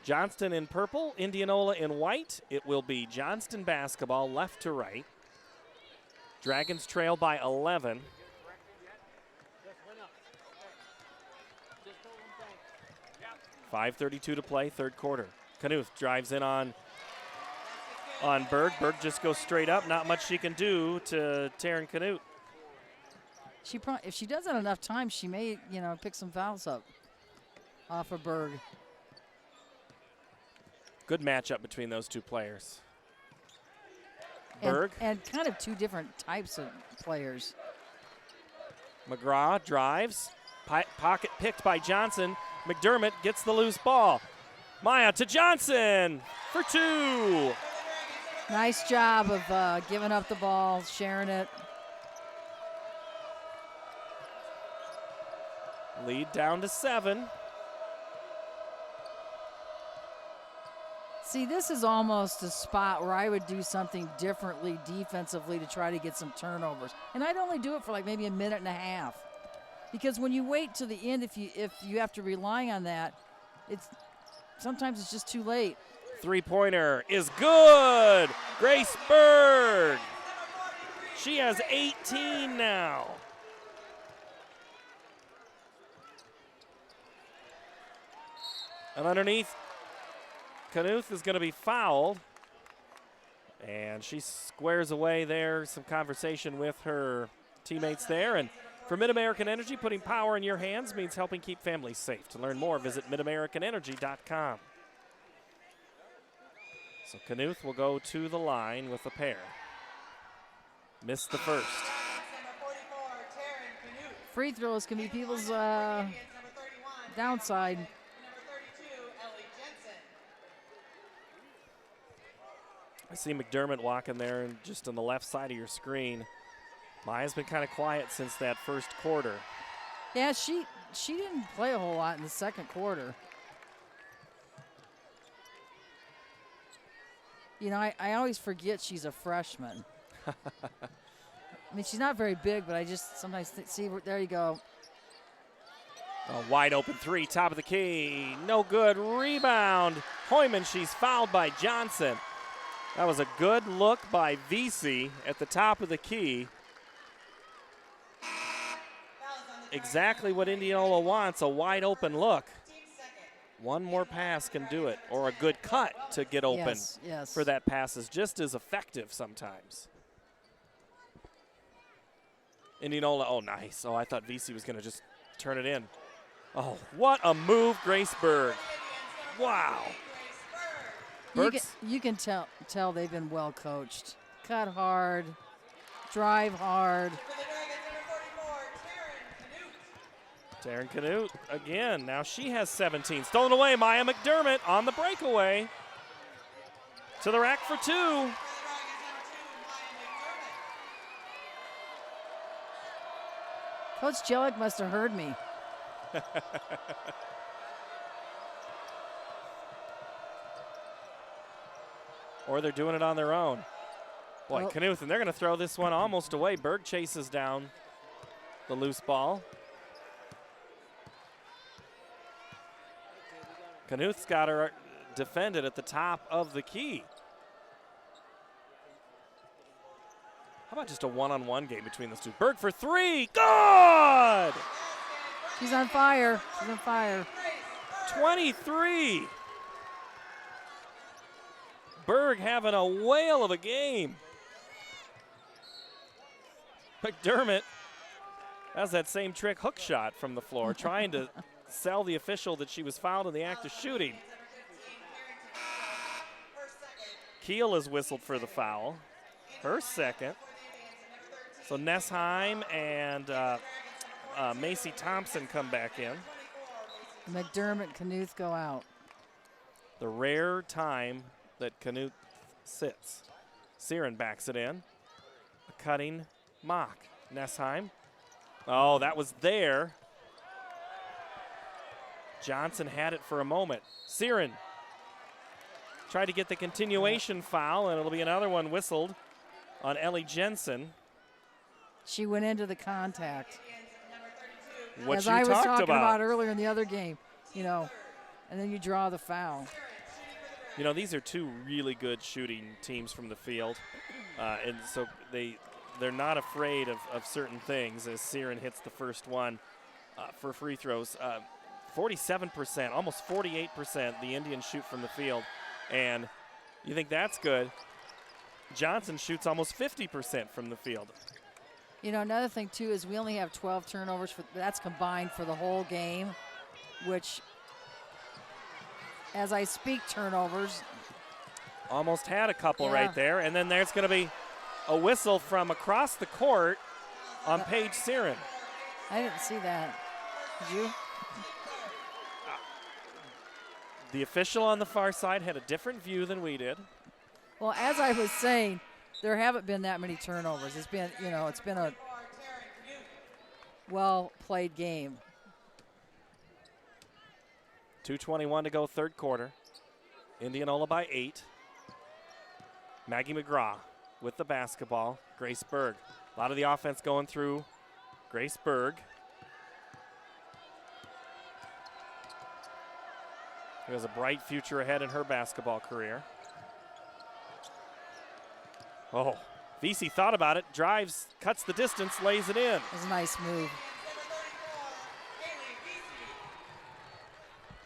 Johnston in purple, Indianola in white. It will be Johnston basketball left to right. Dragons trail by 11. .5:32 to play, third quarter. Knuth drives in on Berg. Berg just goes straight up. Not much she can do to Taryn Knuth. If she does it enough times, she may, pick some fouls up off of Berg. Good matchup between those two players. Berg. And kind of two different types of players. McGraw drives. Pocket picked by Johnson. McDermott gets the loose ball. Maya to Johnson for two. Nice job of giving up the ball, sharing it. Lead down to 7. See, this is almost a spot where I would do something differently defensively to try to get some turnovers. And I'd only do it for like maybe a minute and a half. Because when you wait to the end, if you have to rely on that, sometimes it's just too late. Three-pointer is good. Grace Berg. She has 18 now. And underneath, Knuth is going to be fouled. And she squares away there. Some conversation with her teammates there. And for Mid-American Energy, putting power in your hands means helping keep families safe. To learn more, visit midamericanenergy.com. So Knuth will go to the line with a pair. Missed the first. free throws can be people's downside. I see McDermott walking there and just on the left side of your screen. Maya's been kind of quiet since that first quarter. Yeah, she didn't play a whole lot in the second quarter. You know, I always forget she's a freshman. I mean, she's not very big, but I just sometimes see, there you go. A wide open three, top of the key. No good. Rebound. Hoyman, she's fouled by Johnson. That was a good look by Vesey at the top of the key. Exactly what Indianola wants, a wide open look. One more pass can do it, or a good cut to get open for that pass is just as effective sometimes. Indianola, oh, nice. Oh, I thought Vesey was going to just turn it in. Oh, what a move, Grace Berg. Wow. You can tell they've been well coached. Cut hard, drive hard. Taryn Canute again. Now she has 17. Stolen away. Maya McDermott on the breakaway. To the rack for two. Coach Jellick must have heard me. Or they're doing it on their own. Boy, Knuth, and they're going to throw this one almost away. Berg chases down the loose ball. Knuth's got her defended at the top of the key. How about just a one-on-one game between those two? Berg for three. Good! She's on fire. She's on fire. 23. Berg having a whale of a game. McDermott has that same trick hook shot from the floor, trying to sell the official that she was fouled in the act of shooting. Keel has whistled for the foul. Her second. So Nessheim and Macy Thompson come back in. McDermott, Knuth go out. The rare time that Knuth sits. Siren backs it in. A cutting mock. Nessheim. Oh, that was there. Johnson had it for a moment. Siren tried to get the continuation foul, and it'll be another one whistled on Ellie Jensen. She went into the contact. What As you I was talked talking about earlier in the other game, you know, and then you draw the foul. You know, these are two really good shooting teams from the field, and so they're not afraid of certain things as Siren hits the first one for free throws. 47%, almost 48% the Indians shoot from the field, and you think that's good. Johnson shoots almost 50% from the field. You know, another thing, too, is we only have 12 turnovers. That's combined for the whole game, which, as I speak, turnovers. Almost had a couple right there, and then there's going to be a whistle from across the court on Paige Siren. I didn't see that. Did you? The official on the far side had a different view than we did. Well, as I was saying, there haven't been that many turnovers. It's been, you know, it's been a well-played game. 2:21 to go, third quarter. Indianola by 8. Maggie McGraw with the basketball. Grace Berg. A lot of the offense going through Grace Berg. Who has a bright future ahead in her basketball career. Oh, Vesey thought about it, drives, cuts the distance, lays it in. It was a nice move.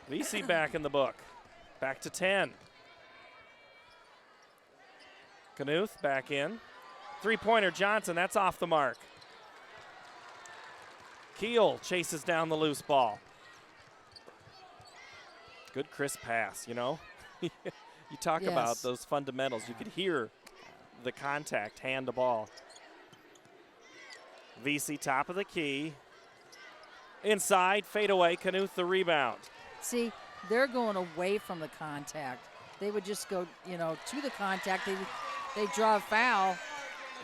Vesey back in the book. Back to 10. Knuth back in. Three-pointer Johnson, that's off the mark. Keel chases down the loose ball. Good crisp pass, you know. You talk about those fundamentals. You could hear the contact, hand to ball. Vesey top of the key. Inside, fade away, Knuth the rebound. See, they're going away from the contact. They would just go, to the contact. They'd draw a foul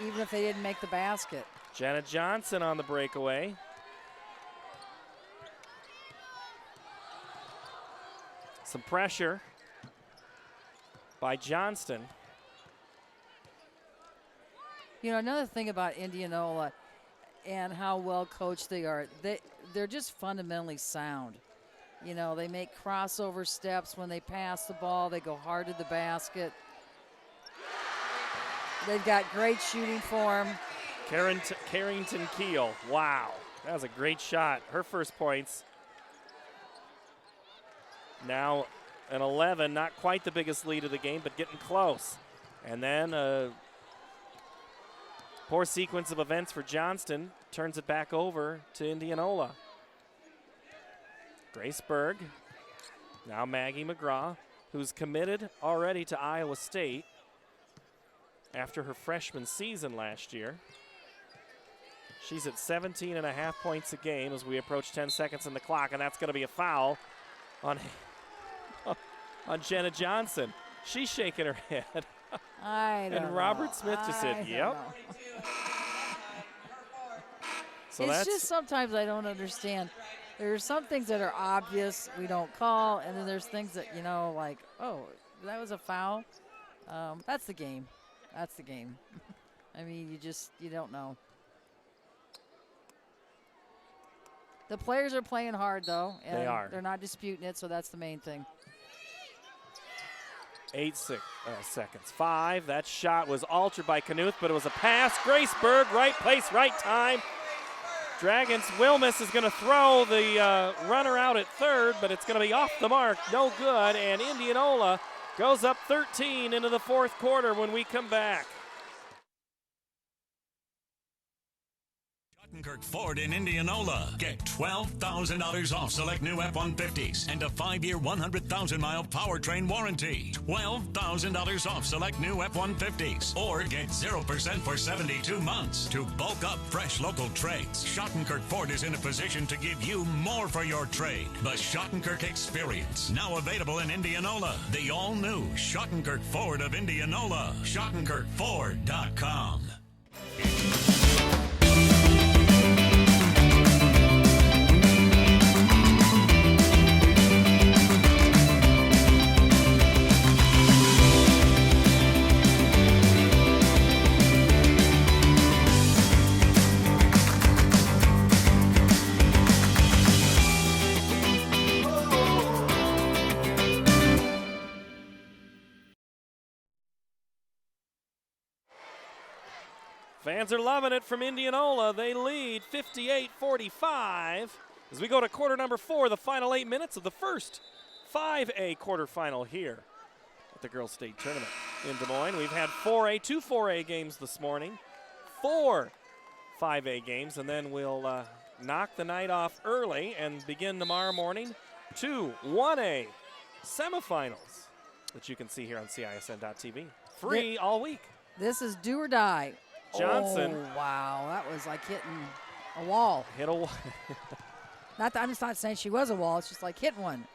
even if they didn't make the basket. Jenna Johnson on the breakaway. Some pressure by Johnston. Another thing about Indianola and how well coached they are, they're just fundamentally sound. They make crossover steps when they pass the ball. They go hard to the basket. They've got great shooting form. Carrington Keel, wow. That was a great shot. Her first points. Now an 11, not quite the biggest lead of the game, but getting close. And then a poor sequence of events for Johnston turns it back over to Indianola. Grace Berg, now Maggie McGraw, who's committed already to Iowa State after her freshman season last year. She's at 17.5 points a game as we approach 10 seconds on the clock, and that's going to be a foul on Jenna Johnson. She's shaking her head. And Robert Smith just said, yep. So it's just sometimes I don't understand. There are some things that are obvious we don't call, and then there's things that, like, oh, that was a foul. That's the game. That's the game. I mean, you don't know. The players are playing hard, though. And they are. They're not disputing it, so that's the main thing. 8 seconds. 5. That shot was altered by Knuth, but it was a pass. Grace Berg, right place, right time. Dragons, Wilmus is going to throw the runner out at third, but it's going to be off the mark. No good, and Indianola goes up 13 into the fourth quarter when we come back. Schottenkirk Ford in Indianola. Get $12,000 off select new F-150s and a 5-year, 100,000-mile powertrain warranty. $12,000 off select new F-150s. Or get 0% for 72 months. To bulk up fresh local trades, Schottenkirk Ford is in a position to give you more for your trade. The Schottenkirk Experience, now available in Indianola. The all-new Schottenkirk Ford of Indianola. SchottenkirkFord.com. Fans are loving it from Indianola. They lead 58-45 as we go to quarter number 4, the final 8 minutes of the first 5A quarterfinal here at the Girls State Tournament in Des Moines. We've had 2 4A games this morning, 4 5A games, and then we'll knock the night off early and begin tomorrow morning 2 1A semifinals that you can see here on CISN.TV. Free all week. This is do or die. Johnson. Oh, wow. That was like hitting a wall. Hit a wall. I'm just not saying she was a wall. It's just like hitting one.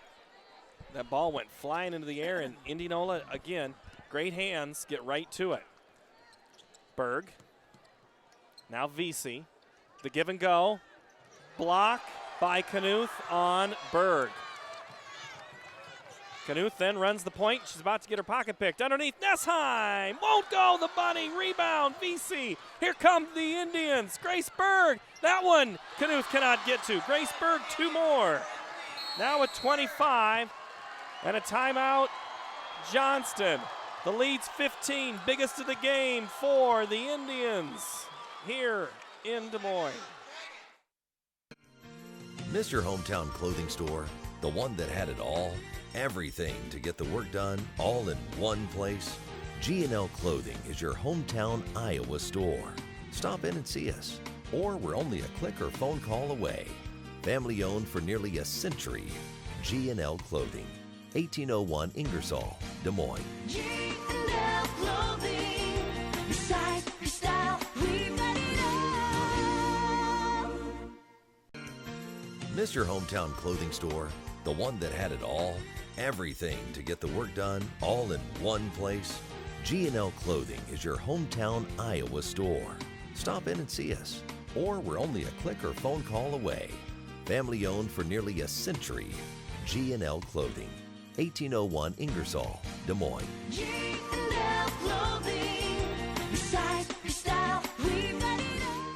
That ball went flying into the air, and Indianola, again, great hands, get right to it. Berg. Now Vesey. The give and go. Block by Knuth on Berg. Knuth then runs the point. She's about to get her pocket picked. Underneath, Nessheim. Won't go. The bunny. Rebound. VC. Here come the Indians. Grace Berg. That one Knuth cannot get to. Grace Berg, 2 more. Now with 25 and a timeout. Johnston. The lead's 15. Biggest of the game for the Indians here in Des Moines. Miss your hometown clothing store? The one that had it all? Everything to get the work done, all in one place? G&L Clothing is your hometown Iowa store. Stop in and see us, or we're only a click or phone call away. Family owned for nearly a century. G&L Clothing, 1801 Ingersoll, Des Moines. G&L Clothing, your size, your style, we've got it all. Miss your hometown clothing store? The one that had it all? Everything to get the work done, all in one place? G&L Clothing is your hometown Iowa store. Stop in and see us, or we're only a click or phone call away. Family owned for nearly a century. G&L Clothing, 1801 Ingersoll, Des Moines. G&L Clothing, your size, your style, we've got it all.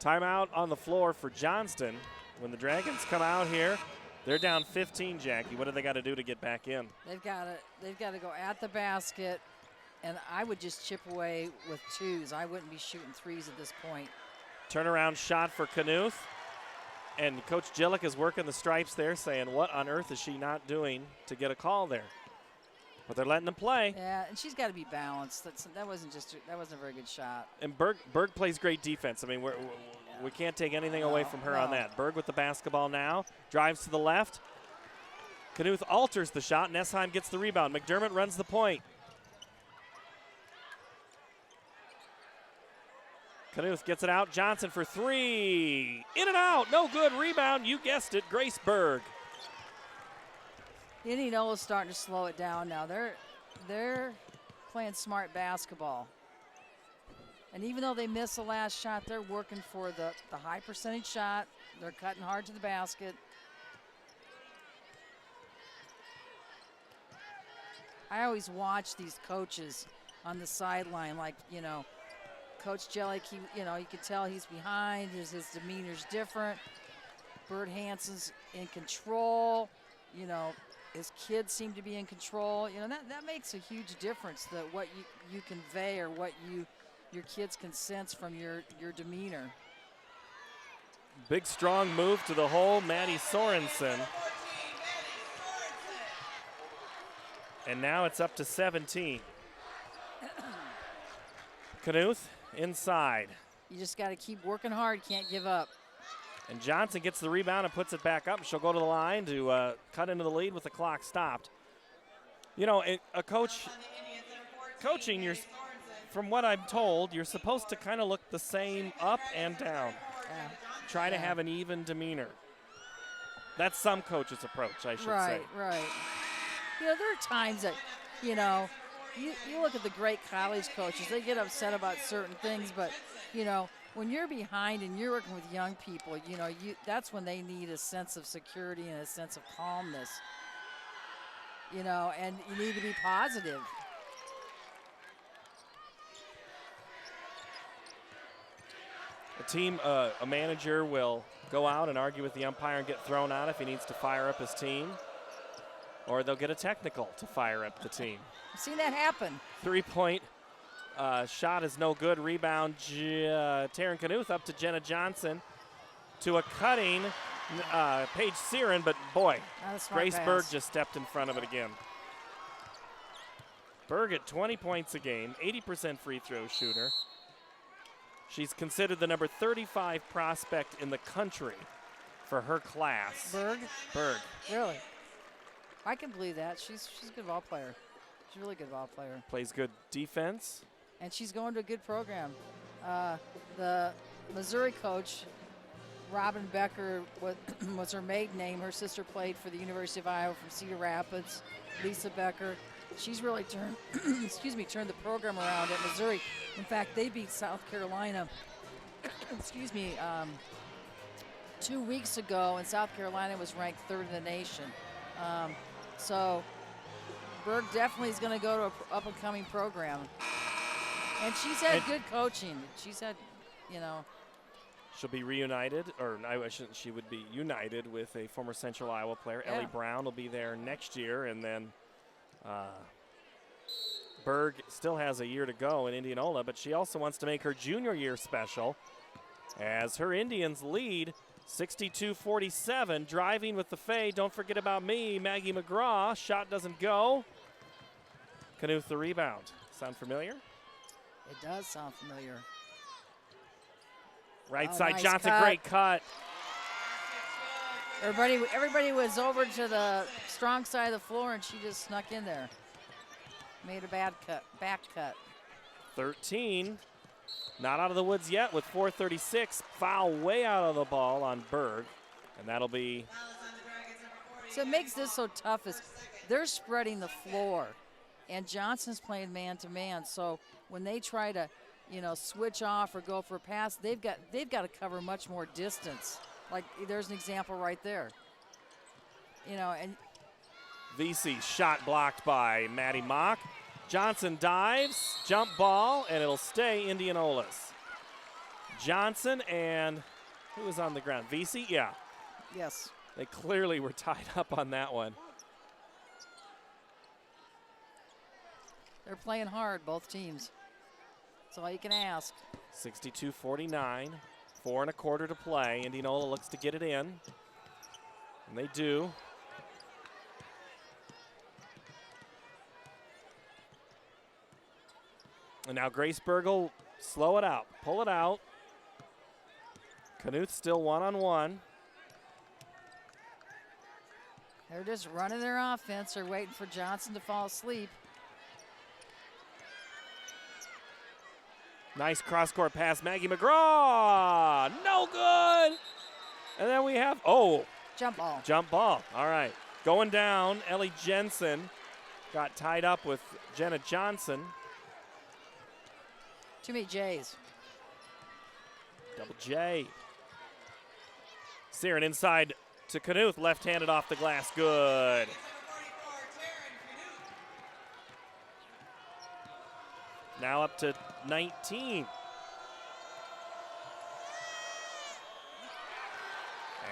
Timeout on the floor for Johnston. When the Dragons come out here, they're down 15, Jackie. What do they got to do to get back in? They've got to go at the basket, and I would just chip away with twos. I wouldn't be shooting threes at this point. Turnaround shot for Knuth. And Coach Jillick is working the stripes there, saying, what on earth is she not doing to get a call there? But they're letting them play. Yeah, and she's got to be balanced. That wasn't a very good shot. And Berg plays great defense. I mean, we can't take anything away from her on that. Berg with the basketball now, drives to the left. Knuth alters the shot. Nessheim gets the rebound. McDermott runs the point. Knuth gets it out. Johnson for three. In and out. No good. Rebound. You guessed it. Grace Berg. Indianola's starting to slow it down now. They're playing smart basketball. And even though they missed the last shot, they're working for the high percentage shot. They're cutting hard to the basket. I always watch these coaches on the sideline, like, Coach Jellick, you can tell he's behind. His demeanor's different. Bert Hansen's in control. His kids seem to be in control. That makes a huge difference, that what you convey or what your kids can sense from your demeanor. Big, strong move to the hole, Maddie Sorensen. And now it's up to 17. Knuth inside. You just got to keep working hard. Can't give up. And Johnson gets the rebound and puts it back up. She'll go to the line to cut into the lead with the clock stopped. A coaching, from what I'm told, you're supposed to kind of look the same up and down. Yeah. Try to have an even demeanor. That's some coach's approach, I should say. Right. There are times that, you look at the great college coaches, they get upset about certain things, but, when you're behind and you're working with young people, that's when they need a sense of security and a sense of calmness, and you need to be positive. A manager will go out and argue with the umpire and get thrown out if he needs to fire up his team, or they'll get a technical to fire up the team. I've seen that happen. 3-point shot is no good. Rebound, Taryn Knuth up to Jenna Johnson. To a cutting Paige Searin, but boy, Grace pass. Berg just stepped in front of it again. Berg at 20 points a game, 80% free throw shooter. She's considered the number 35 prospect in the country for her class. Berg? Really? I can believe that. She's a good ball player. She's a really good ball player. Plays good defense. And she's going to a good program. The Missouri coach, Robin Becker, was her maiden name. Her sister played for the University of Iowa from Cedar Rapids, Lisa Becker. She's really turned the program around at Missouri. In fact, they beat South Carolina, 2 weeks ago, and South Carolina was ranked third in the nation. So Berg definitely is going to go to an up-and-coming program. And she's had good coaching. She's had, She'll be reunited, or she would be united with a former Central Iowa player. Yeah. Ellie Brown will be there next year, and then Berg still has a year to go in Indianola, but she also wants to make her junior year special as her Indians lead 62-47, driving with the fade. Don't forget about me, Maggie McGraw. Shot doesn't go. Knuth the rebound. Sound familiar? It does sound familiar. Right side, nice Johnson, cut. great cut. Everybody was over to the strong side of the floor, and she just snuck in there. Made a bad cut, back cut. 13 Not out of the woods yet with 4:36. Foul way out of the ball on Berg, and that'll be. So it makes this so tough is they're spreading the floor, and Johnston's playing man-to-man. So when they try to, switch off or go for a pass, they've got to cover much more distance. Like there's an example right there. And VC shot blocked by Maddie Mock. Johnson dives, jump ball, and it'll stay Indianola's. Johnson and who was on the ground? VC? Yeah. Yes. They clearly were tied up on that one. They're playing hard, both teams. That's all you can ask. 62-49, 4 1/4 to play. Indianola looks to get it in, and they do. And now Graceberg will slow it out, pull it out. Knuth still one-on-one. They're just running their offense. They're waiting for Johnston to fall asleep. Nice cross-court pass, Maggie McGraw. No good. And then we have, jump ball. Jump ball. All right. Going down, Ellie Jensen got tied up with Jenna Johnson. Too many J's. Double J. Siren inside to Knuth, left-handed off the glass, good. Now up to 19.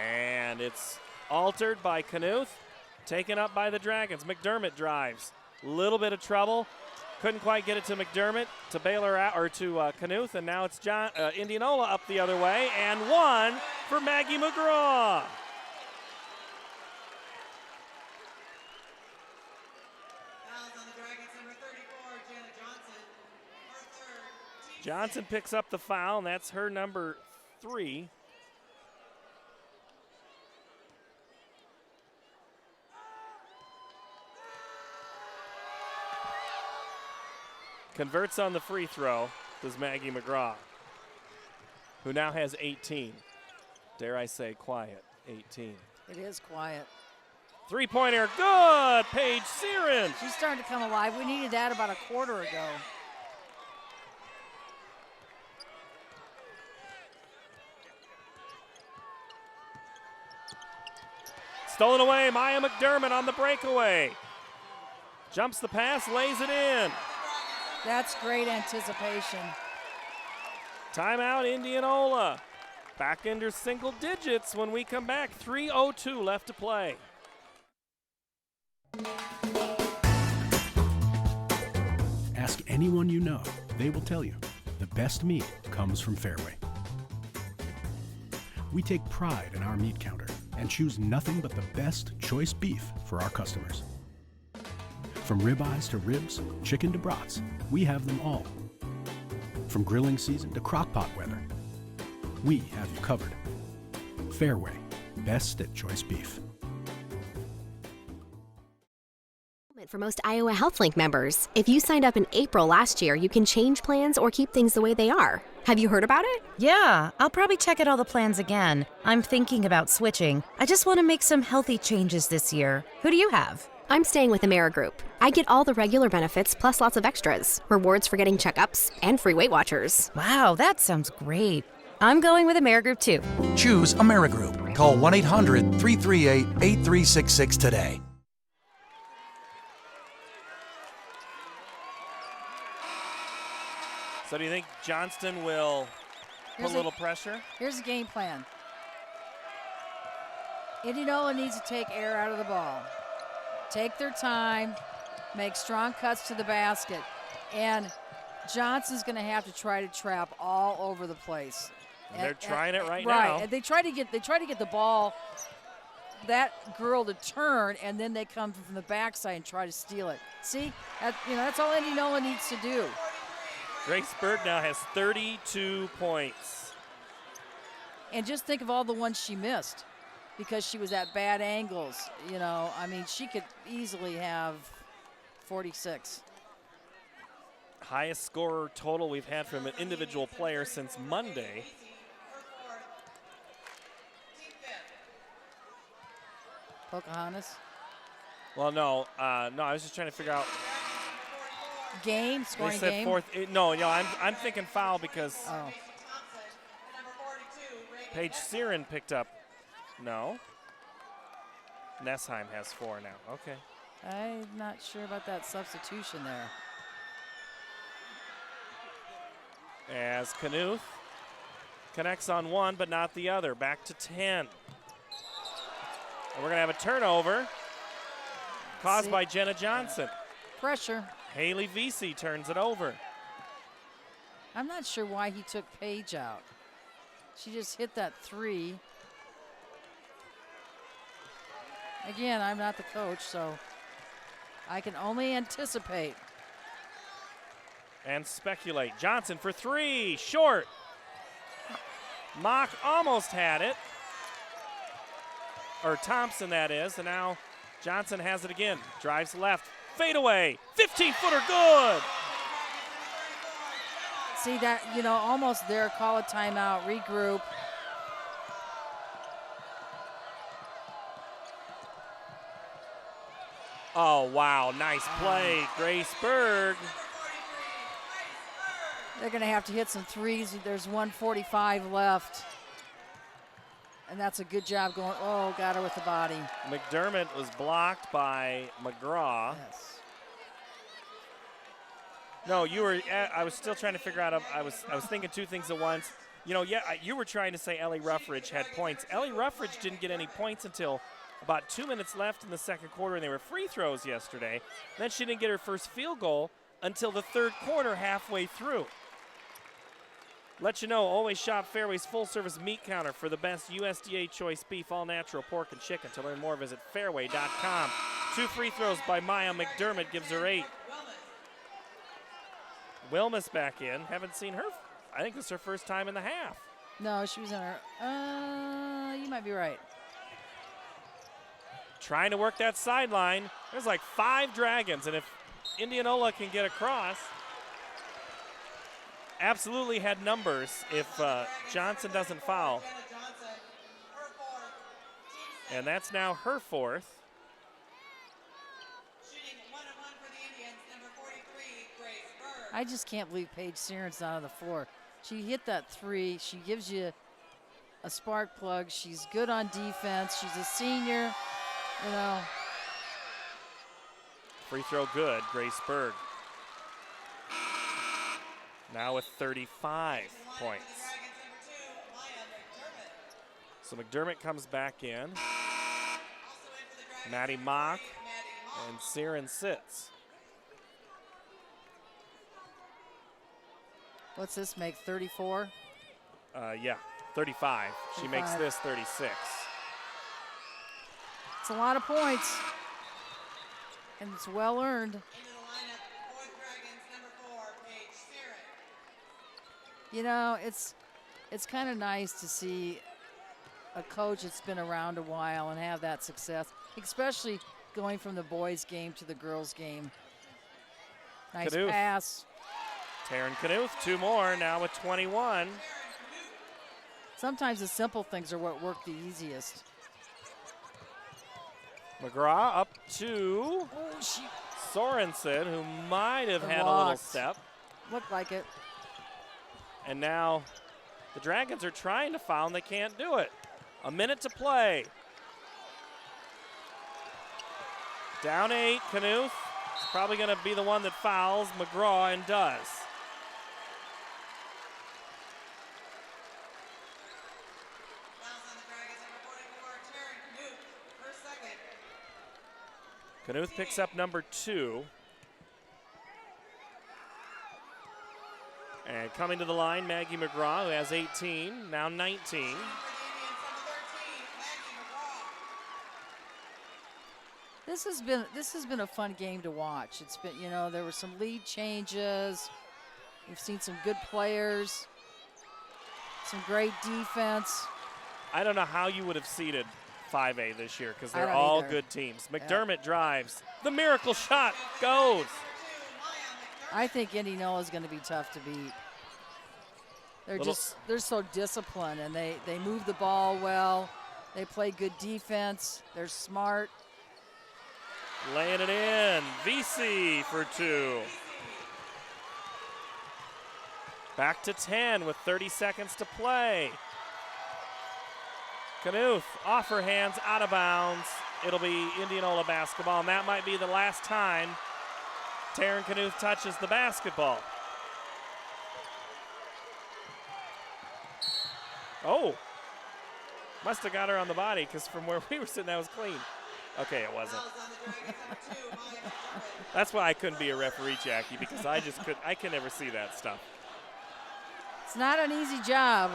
And it's altered by Knuth, taken up by the Dragons. McDermott drives. Little bit of trouble. Couldn't quite get it to McDermott, to Baylor out, or to Knuth, and now it's Indianola up the other way, and one for Maggie McGraw. Johnson picks up the foul, and that's her number 3. Converts on the free throw, does Maggie McGraw, who now has 18. Dare I say quiet, 18. It is quiet. Three-pointer, good, Paige Siren. She's starting to come alive. We needed that about a quarter ago. Stolen away, Maya McDermott on the breakaway. Jumps the pass, lays it in. That's great anticipation. Timeout, Indianola. Back into single digits when we come back. 3:02 left to play. Ask anyone you know. They will tell you the best meat comes from Fairway. We take pride in our meat counter and choose nothing but the best choice beef for our customers. From ribeyes to ribs, chicken to brats, we have them all. From grilling season to crock-pot weather, we have you covered. Fairway, best at choice beef. For most Iowa HealthLink members, if you signed up in April last year, you can change plans or keep things the way they are. Have you heard about it? Yeah, I'll probably check out all the plans again. I'm thinking about switching. I just want to make some healthy changes this year. Who do you have? I'm staying with AmeriGroup. I get all the regular benefits plus lots of extras. Rewards for getting checkups and free Weight Watchers. Wow, that sounds great. I'm going with AmeriGroup too. Choose AmeriGroup. Call 1-800-338-8366 today. So do you think Johnston will put a little pressure? Here's the game plan. Indianola needs to take air out of the ball. Take their time, make strong cuts to the basket, and Johnson's going to have to try to trap all over the place. And they're trying it right now. Right, and they try to get the ball, that girl to turn, and then they come from the backside and try to steal it. See, that's all Indianola needs to do. Grace Bird now has 32 points. And just think of all the ones she missed because she was at bad angles. She could easily have 46. highest scorer total we've had from an individual player since Monday. Pocahontas. Well, no, I was just trying to figure out. Game, They scoring said game. fourth. No, I'm thinking foul because Oh. Paige Siren picked up. No. Nessheim has 4 now. Okay. I'm not sure about that substitution there. As Knuth connects on one, but not the other. Back to 10. And we're going to have a turnover caused by Jenna Johnson. Pressure. Haley Vesey turns it over. I'm not sure why he took Paige out. She just hit that 3. Again, I'm not the coach, so I can only anticipate. And speculate. Johnson for 3, short. Mock almost had it. Or Thompson, that is. And now Johnson has it again. Drives left. Fade away. 15-footer, good. See that, almost there. Call a timeout, regroup. Oh, wow. Nice play, Grace Berg. They're going to have to hit some threes. There's 1:45 left. And that's a good job going. Oh, got her with the body. McDermott was blocked by McGraw. Yes. No, you were. I was still trying to figure out. I was thinking 2 things at once. You were trying to say Ellie Ruffridge had points. Ellie Ruffridge didn't get any points until about 2 minutes left in the second quarter, and they were free throws yesterday. Then she didn't get her first field goal until the third quarter, halfway through. Let you know, always shop Fairway's full-service meat counter for the best USDA choice beef, all-natural pork and chicken. To learn more, visit fairway.com. 2 free throws by Maya McDermott gives her 8. Wilmus back in. Haven't seen her. I think this is her first time in the half. No, she was in her. You might be right. Trying to work that sideline. There's like 5 Dragons, and if Indianola can get across, absolutely had numbers if Johnson doesn't foul. And that's now her 4th. I just can't believe Paige Siren's not on the floor. She hit that 3. She gives you a spark plug. She's good on defense. She's a senior, Free throw good, Grace Berg. Now with 35 points. So McDermott comes back in. Maddie Mock and Siren sits. What's this make, 34? Yeah, 35. She makes this 36. It's a lot of points. And it's well earned. It's kind of nice to see a coach that's been around a while and have that success, especially going from the boys' game to the girls' game. Nice Knuth. pass. Taryn Knuth, 2 more, now with 21. Sometimes the simple things are what work the easiest. McGraw up to Sorensen, who might have had a little step. Looked like it. And now the Dragons are trying to foul, and they can't do it. A minute to play. Down 8, Knuth is probably going to be the one that fouls McGraw, and does. Knuth picks up number 2. And coming to the line, Maggie McGraw, who has 18, now 19. This has been a fun game to watch. It's been, there were some lead changes. We've seen some good players, some great defense. I don't know how you would have seeded 5A this year because I they're don't all either. good teams. McDermott drives. The miracle shot goes. I think Indianola is going to be tough to beat. They're so disciplined, and they move the ball well. They play good defense. They're smart. Laying it in. VC for 2. Back to 10 with 30 seconds to play. Knuth off her hands, out of bounds. It'll be Indianola basketball, and that might be the last time Taryn Knuth touches the basketball. Oh, must have got her on the body, because from where we were sitting, that was clean. Okay, it wasn't. That's why I couldn't be a referee, Jackie, because I can never see that stuff. It's not an easy job.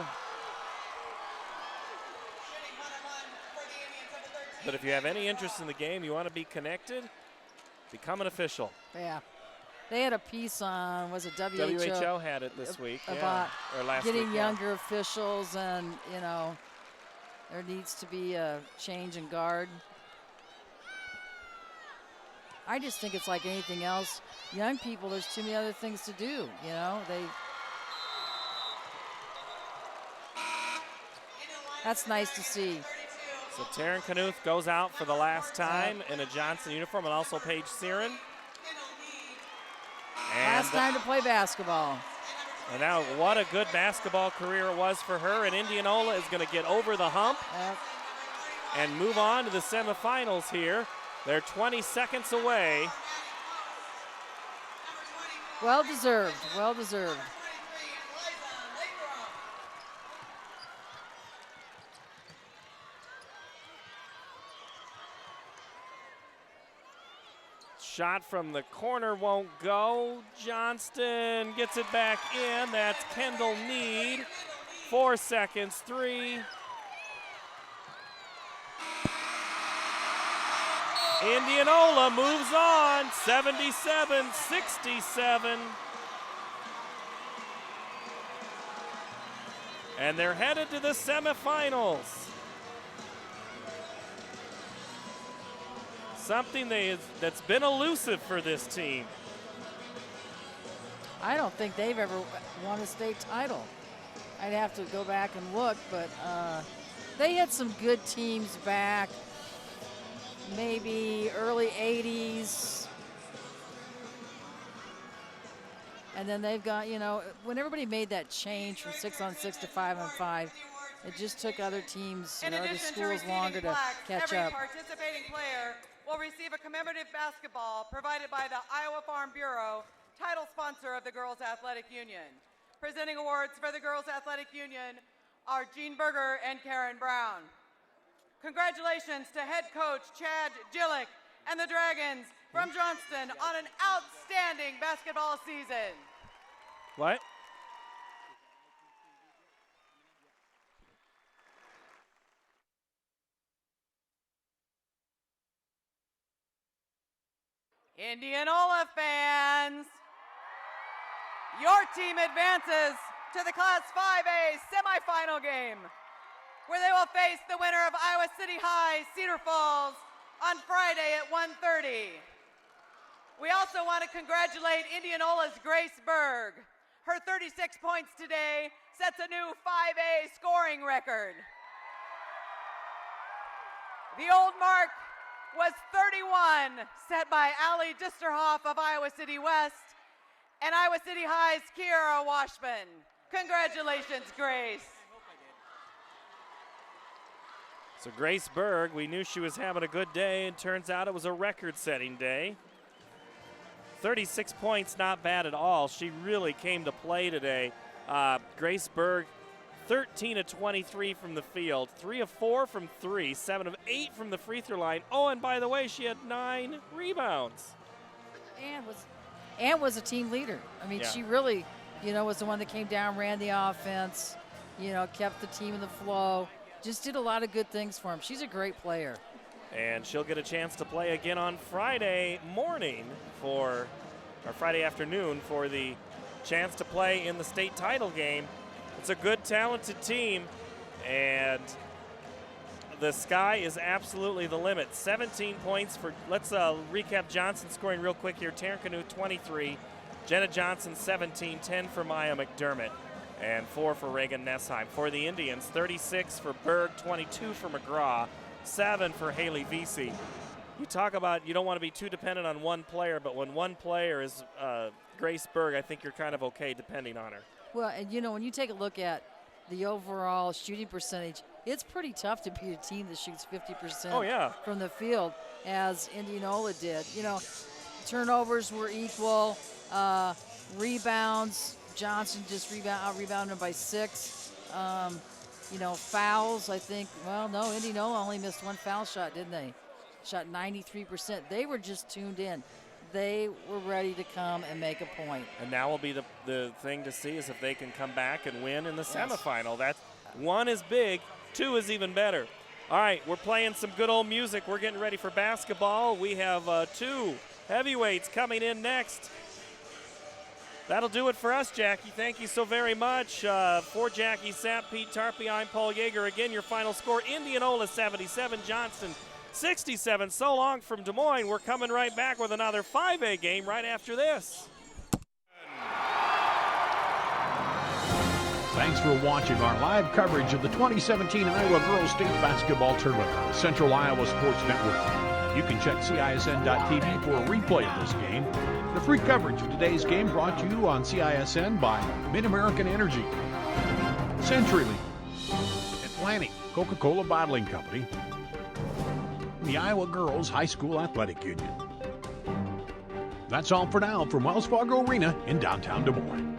But if you have any interest in the game, you want to be connected, become an official. Yeah. They had a piece on, was it WHO? WHO had it this week, about or last getting week, younger officials, and, there needs to be a change in guard. I just think it's like anything else. Young people, there's too many other things to do, That's nice to see. So Taryn Knuth goes out for the last time in a Johnston uniform, and also Paige Searon. Last time to play basketball. And now what a good basketball career it was for her, and Indianola is going to get over the hump and move on to the semifinals here. They're 20 seconds away. Well deserved, well deserved. Shot from the corner won't go. Johnston gets it back in. That's Kendall Need. 4 seconds, 3. Indianola moves on, 77-67. And they're headed to the semifinals. Something that's been elusive for this team. I don't think they've ever won a state title. I'd have to go back and look, but they had some good teams back, maybe early 80s. And then they've got, when everybody made that change from 6-on-6 to 5-on-5, it just took other teams and other schools longer to catch every up. Participating player will receive a commemorative basketball provided by the Iowa Farm Bureau, title sponsor of the Girls Athletic Union. Presenting awards for the Girls Athletic Union are Jean Berger and Karen Brown. Congratulations to head coach Chad Gillick and the Dragons from Johnston on an outstanding basketball season. What? Indianola fans, your team advances to the Class 5A semifinal game, where they will face the winner of Iowa City High Cedar Falls on Friday at 1:30. We also want to congratulate Indianola's Grace Berg. Her 36 points today sets a new 5A scoring record. The old mark was 31, set by Allie Disterhoff of Iowa City West and Iowa City High's Kiara Washman. Congratulations, Grace. So Grace Berg, we knew she was having a good day, and turns out it was a record-setting day. 36 points, not bad at all. She really came to play today. Grace Berg, 13 of 23 from the field, 3 of 4 from 3, 7 of 8 from the free throw line. Oh, and by the way, she had 9 rebounds. And was a team leader. I mean, Yeah. she really, was the one that came down, ran the offense, kept the team in the flow. Just did a lot of good things for him. She's a great player. And she'll get a chance to play again on Friday morning or Friday afternoon for the chance to play in the state title game. It's a good, talented team, and the sky is absolutely the limit. 17 points for, let's recap Johnston scoring real quick here. Taryn Knuth, 23. Jenna Johnson 17, 10 for Maya McDermott, and 4 for Reagan Nessheim. For the Indians, 36 for Berg, 22 for McGraw, 7 for Haley Vesey. You talk about you don't want to be too dependent on one player, but when one player is Grace Berg, I think you're kind of okay depending on her. Well, and when you take a look at the overall shooting percentage, it's pretty tough to beat a team that shoots 50% from the field, as Indianola did. Turnovers were equal. Rebounds, Johnston just out-rebounded them by 6. Fouls, I think, Indianola only missed 1 foul shot, didn't they? Shot 93%. They were just tuned in. They were ready to come and make a point. And now will be the thing to see is if they can come back and win in the semifinal. That's 1 is big, 2 is even better. All right, we're playing some good old music. We're getting ready for basketball. We have 2 heavyweights coming in next. That'll do it for us, Jackie. Thank you so very much. For Jackie Sapp, Pete Tarpey, I'm Paul Yeager. Again, your final score, Indianola 77, Johnston 67. So long from Des Moines. We're coming right back with another 5A game right after this. Thanks for watching our live coverage of the 2017 Iowa Girls State Basketball Tournament on Central Iowa Sports Network. You can check CISN.TV for a replay of this game. The free coverage of today's game brought to you on CISN by Mid-American Energy, CenturyLink, Atlantic Coca-Cola Bottling Company, the Iowa Girls High School Athletic Union. That's all for now from Wells Fargo Arena in downtown Des Moines.